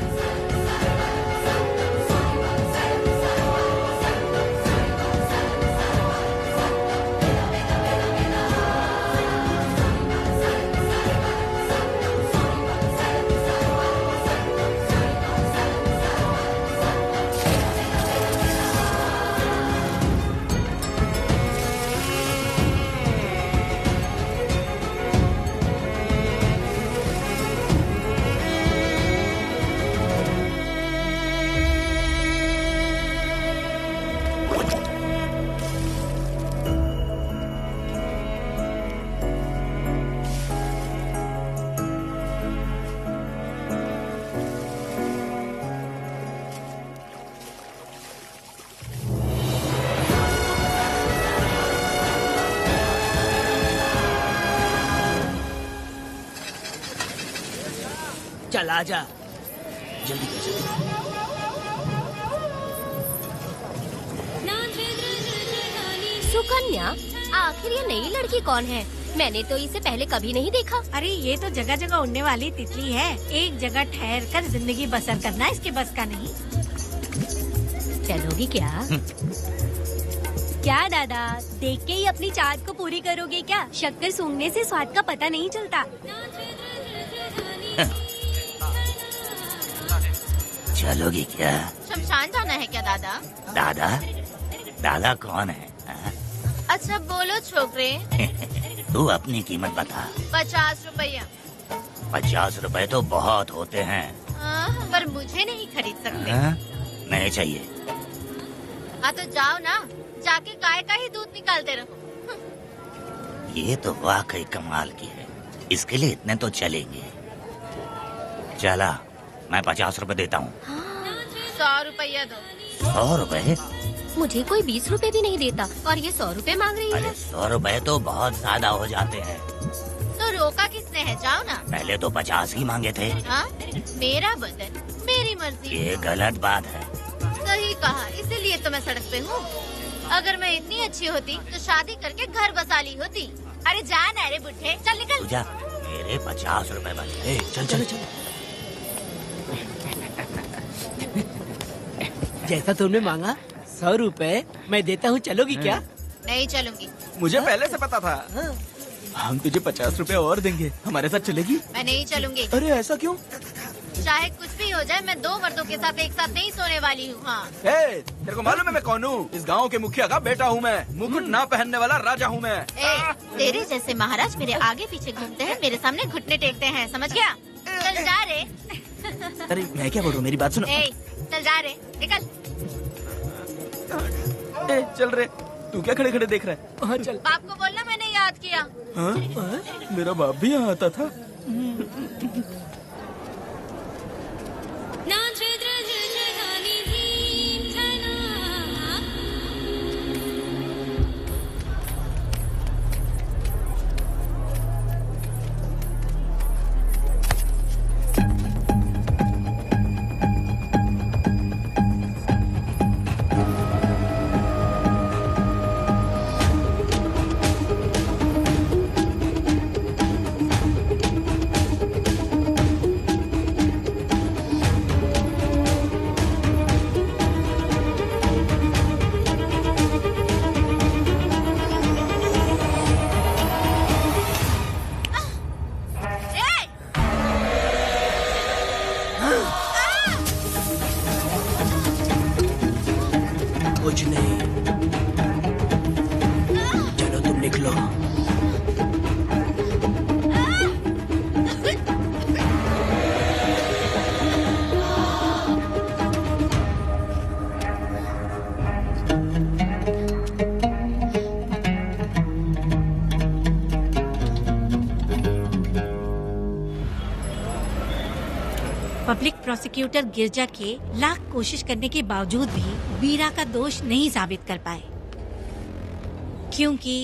चल आजा, जल्दी कर जल्दी। सुकन्या, आखिर ये नई लड़की कौन है? मैंने तो इसे पहले कभी नहीं देखा। अरे ये तो जगह जगह उड़ने वाली तितली है। एक जगह ठहर कर जिंदगी बसर करना इसके बस का नहीं। चलोगी क्या? क्या दादा, देख के ही अपनी चाहत को पूरी करोगे क्या? शक्कर सूंघने से स्वाद का पता नहीं चलता। चलोगी क्या? शमशान जाना है क्या दादा? दादा? दादा कौन है? अच्छा बोलो छोकरे। तू अपनी कीमत बता। 50 रुपया। 50 रुपए तो बहुत होते हैं। पर मुझे नहीं खरीद सकते। नहीं चाहिए। तो जाओ ना, जाके गाय का ही दूध निकालते रहो। ये तो वाकई कमाल की है, इसके लिए इतने तो चलेंगे। चला, मैं 50 रुपए देता हूँ। 100 रुपया दो। 100 रुपए? मुझे कोई 20 रुपए भी नहीं देता और ये 100 रुपए मांग रही है। अरे 100 रुपए तो बहुत ज्यादा हो जाते हैं। तो रोका किसने है? जाओ ना। पहले तो 50 ही मांगे थे। हाँ? मेरा बदन, मेरी मर्जी। ये गलत बात है। सही कहा, इसीलिए तो मैं सड़क पे हूँ। अगर मैं इतनी अच्छी होती तो शादी करके घर बसा ली होती। अरे जा ना रे बुढ़े, चल निकल। पूजा, मेरे 50 रुपए बचे। चल चल चल। जैसा तुमने मांगा 100 रुपए मैं देता हूँ, चलोगी क्या? नहीं चलूंगी। मुझे पहले से पता था। हम तुझे 50 रुपए और देंगे, हमारे साथ चलेगी? मैं नहीं चलूंगी। अरे ऐसा क्यों? चाहे कुछ भी हो जाए, मैं 2 मर्दों के साथ एक साथ नहीं सोने वाली हूँ। हाँ। तेरे को मालूम है मैं कौन हूँ? इस गांव के मुखिया का बेटा हूँ मैं। मुकुट ना पहनने वाला राजा हूँ मैं। तेरे जैसे महाराज मेरे आगे पीछे घूमते हैं, मेरे सामने घुटने टेकते हैं, समझ गया? चल जा रे। अरे मैं क्या बोल रहा हूँ, मेरी बात सुनो। चल जा रे, निकल। चल रे, तू क्या खड़े खड़े देख रहा है? हाँ चल। बाप को बोलना मैंने याद किया। हाँ? मेरा बाप भी यहाँ आता था। कुछ नहीं, चलो तुम निकलो। प्रोसिक्यूटर गिरजा के लाख कोशिश करने के बावजूद भी वीरा का दोष नहीं साबित कर पाए, क्योंकि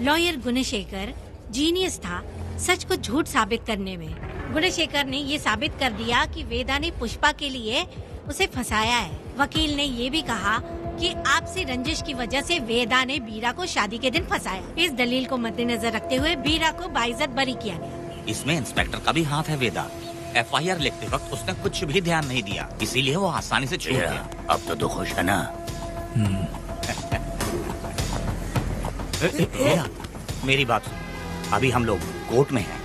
लॉयर गुणशेखर जीनियस था सच को झूठ साबित करने में। गुणशेखर ने ये साबित कर दिया कि वेदा ने पुष्पा के लिए उसे फंसाया है। वकील ने ये भी कहा कि आपसी रंजिश की वजह से वेदा ने वीरा को शादी के दिन फंसाया। इस दलील को मद्देनजर रखते हुए वीरा को बाइज्जत बरी किया गया। इसमें इंस्पेक्टर का भी हाथ है वेदा। FIR लिखते वक्त उसने कुछ भी ध्यान नहीं दिया, इसीलिए वो आसानी से छूट गया। अब तो तू खुश है ना? मेरी बात सुन, अभी हम लोग कोर्ट में हैं।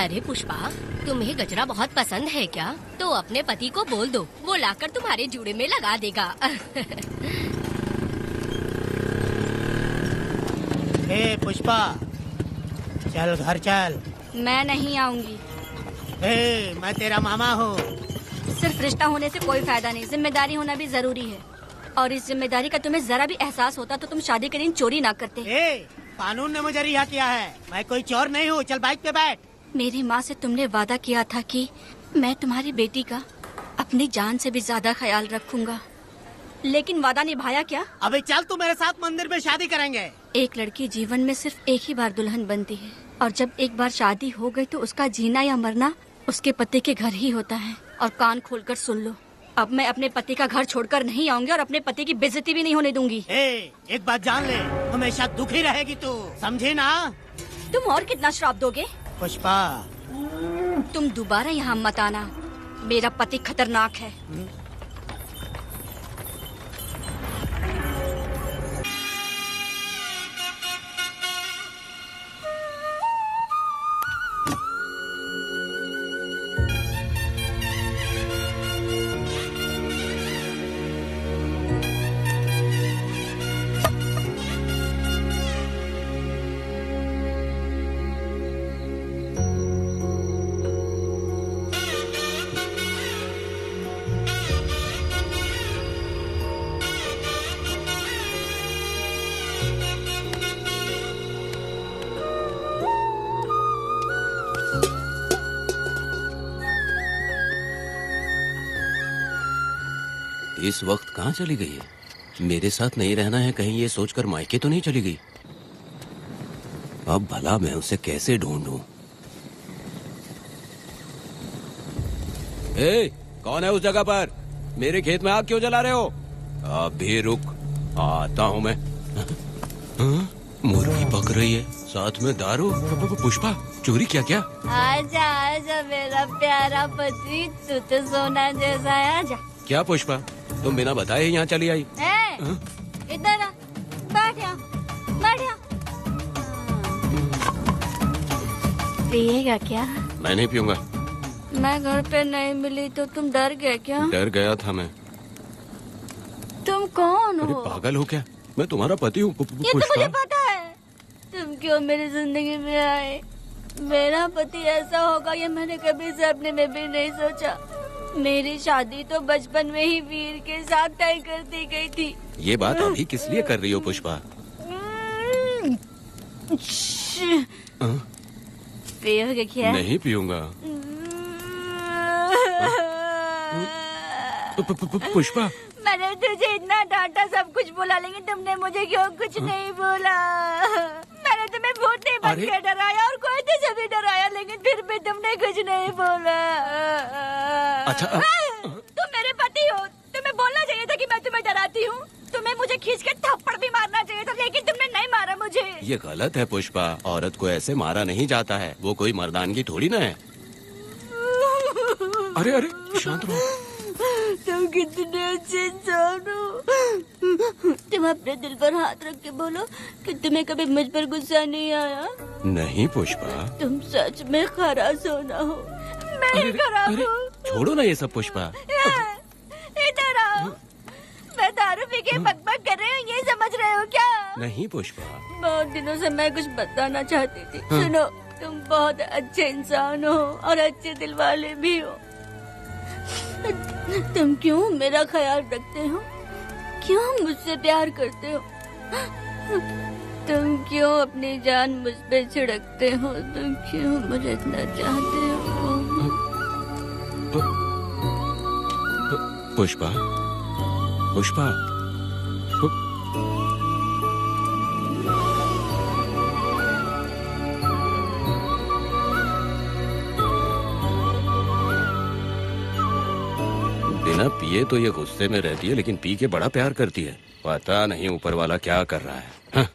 अरे पुष्पा, तुम्हें गजरा बहुत पसंद है क्या? तो अपने पति को बोल दो, वो लाकर तुम्हारे जूड़े में लगा देगा। हे पुष्पा, चल घर चल। मैं नहीं आऊंगी। हे, मैं तेरा मामा हूँ। सिर्फ रिश्ता होने से कोई फायदा नहीं, जिम्मेदारी होना भी जरूरी है। और इस जिम्मेदारी का तुम्हें जरा भी एहसास होता तो तुम शादी के दिन चोरी ना करते। कानून ने मुझे रिहा किया है, मैं कोई चोर नहीं हूँ। चल बाइक पे बैठ। मेरी माँ से तुमने वादा किया था कि मैं तुम्हारी बेटी का अपनी जान से भी ज्यादा ख्याल रखूंगा, लेकिन वादा निभाया क्या? अबे चल, तू मेरे साथ मंदिर में शादी करेंगे। एक लड़की जीवन में सिर्फ एक ही बार दुल्हन बनती है, और जब एक बार शादी हो गई तो उसका जीना या मरना उसके पति के घर ही होता है। और कान खोलकर सुन लो, अब मैं अपने पति का घर छोड़कर नहीं आऊंगी और अपने पति की बेइज्जती भी नहीं होने दूंगी। एक बात जान ले, हमेशा दुखी रहेगी तू, समझी ना? तुम और कितना श्राप दोगे? पुष्पा, तुम दोबारा यहाँ मत आना, मेरा पति खतरनाक है। इस वक्त कहाँ चली गई है? मेरे साथ नहीं रहना है कहीं ये सोचकर मायके तो नहीं चली गई? अब भला मैं उसे कैसे ढूंढूं? कौन है उस जगह पर? मेरे खेत में आग क्यों जला रहे हो? अभी रुक, आता हूँ मैं। मुर्गी पक रही है, साथ में दारू। पुष्पा, चोरी क्या? आजा आजा मेरा प्यारा पति, तू तो सोना जैसा है। आजा। क्या पुष्पा, तुम बिना बताए यहाँ चली आई? इधर आ, बैठ यहाँ। पिएगा क्या? मैं नहीं पीऊंगा। मैं घर पे नहीं मिली तो तुम डर गए क्या? डर गया था मैं। तुम कौन हो? अरे पागल हो क्या? मैं तुम्हारा पति हूँ। ये तो मुझे पता है। तुम क्यों मेरी जिंदगी में आए? मेरा पति ऐसा होगा ये मैंने कभी सपने में भी नहीं सोचा। मेरी शादी तो बचपन में ही वीर के साथ तय कर दी गई थी। ये बात अभी किस लिए कर रही हो पुष्पा? पियोगे क्या? नहीं पीऊंगा। पुष्पा, मैंने तुझे इतना डांटा, सब कुछ बोला, लेकिन तुमने मुझे क्यों कुछ नहीं बोला? मैंने तुम्हें भूत नहीं बन के डराया और कोई तुझे भी डराया, लेकिन फिर भी तुमने कुछ नहीं बोला। अच्छा, तुम मेरे पति हो, तुम्हें बोलना चाहिए था कि मैं तुम्हें डराती हूँ। तुम्हें मुझे खींच के थप्पड़ भी मारना चाहिए था, लेकिन तुमने नहीं मारा मुझे। ये गलत है पुष्पा, औरत को ऐसे मारा नहीं जाता है, वो कोई मर्दानगी थोड़ी ना है। अरे शांत रहो। तुम कितने अच्छे इंसान हो। तुम अपने दिल पर हाथ रख के बोलो कि तुम्हें कभी मुझ पर गुस्सा नहीं आया। नहीं पुष्पा, तुम सच में खरा सोना हो। मैं ही खराब हूँ। छोड़ो ना ये सब पुष्पा। इधर आओ। मैं दारू पी के बकबक कर रही हूँ, ये समझ रहे हो क्या? नहीं पुष्पा, बहुत दिनों से मैं कुछ बताना चाहती थी। सुनो, तुम बहुत अच्छे इंसान हो और अच्छे दिल वाले भी हो। तुम क्यों मेरा ख्याल रखते हो? क्यों मुझसे प्यार करते हो? तुम क्यों अपनी जान मुझ पे छिड़कते हो? तुम क्यों मुझे इतना चाहते हो? पुष्पा, पुष्पा, बिना पिए तो ये गुस्से में रहती है, लेकिन पी के बड़ा प्यार करती है। पता नहीं ऊपर वाला क्या कर रहा है। हाँ?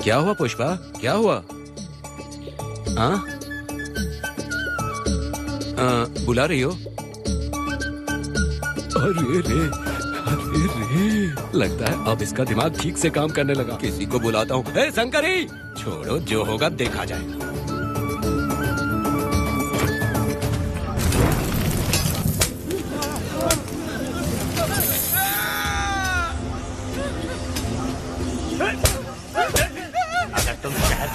क्या हुआ पुष्पा, क्या हुआ? हाँ? बुला रही हो? अरे रे, अरे रे, लगता है अब इसका दिमाग ठीक से काम करने लगा। किसी को बुलाता हूँ। ए शंकरी, छोड़ो, जो होगा देखा जाएगा।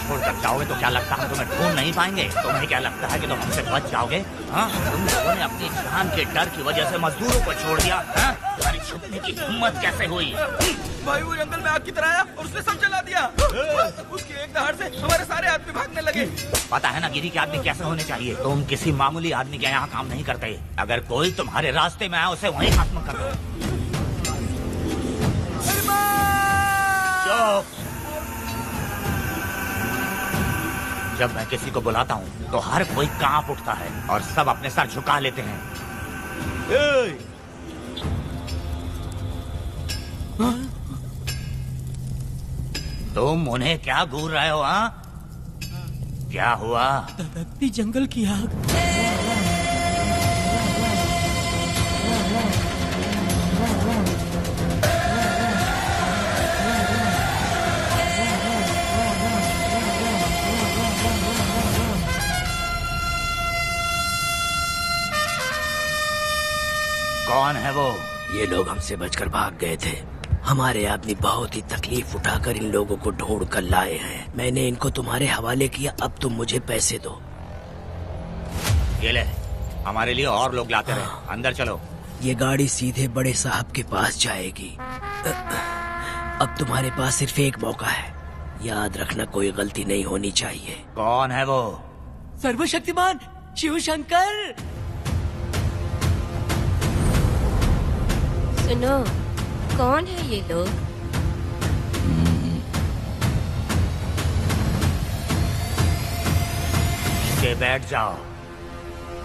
छोड़कर जाओगे तो क्या लगता है तुम्हें ढूंढ नहीं पाएंगे? तुम्हें क्या लगता है कि तुम हमसे बच जाओगे? हाँ, तुम लोगों ने अपनी जान के डर की वजह से मजदूरों को छोड़ दिया। हाँ? तुम्हारी छुपने की हिम्मत कैसे हुई? भाई वो जंगल में आग की तरह आया और उसने सब जला दिया। उसकी एक दहाड़ से हमारे सारे आदमी भागने लगे। पता है ना गिरी के आदमी कैसे होने चाहिए? तुम किसी मामूली आदमी के यहाँ काम नहीं करते। अगर कोई तुम्हारे रास्ते में आया उसे वहीं खत्म कर दो। जब मैं किसी को बुलाता हूँ तो हर कोई कांप उठता है और सब अपने सर झुका लेते हैं। तुम उन्हें क्या घूर रहे हो? हाँ, क्या हुआ? दबकती जंगल की आग। कौन है वो? ये लोग हमसे बचकर भाग गए थे। हमारे आदमी बहुत ही तकलीफ उठाकर इन लोगों को ढूंढ कर लाए हैं। मैंने इनको तुम्हारे हवाले किया, अब तुम मुझे पैसे दो। ये ले, हमारे लिए और लोग लाते रहे। अंदर चलो। ये गाड़ी सीधे बड़े साहब के पास जाएगी। अब तुम्हारे पास सिर्फ एक मौका है, याद रखना कोई गलती नहीं होनी चाहिए। कौन है वो? सर्वशक्तिमान शिव शंकर। सुनो, कौन है ये लोग? बैठ जाओ।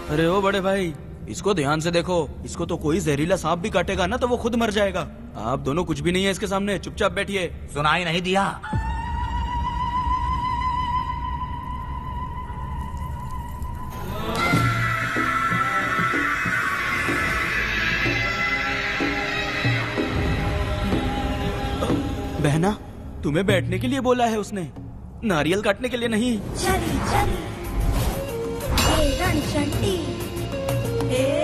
अरे ओ बड़े भाई, इसको ध्यान से देखो। इसको तो कोई जहरीला सांप भी काटेगा ना तो वो खुद मर जाएगा। आप दोनों कुछ भी नहीं है इसके सामने, चुपचाप बैठिए। सुनाई नहीं दिया? बहना, तुम्हें बैठने के लिए बोला है उसने, नारियल काटने के लिए नहीं। चली चली, हे रणचंडी, हे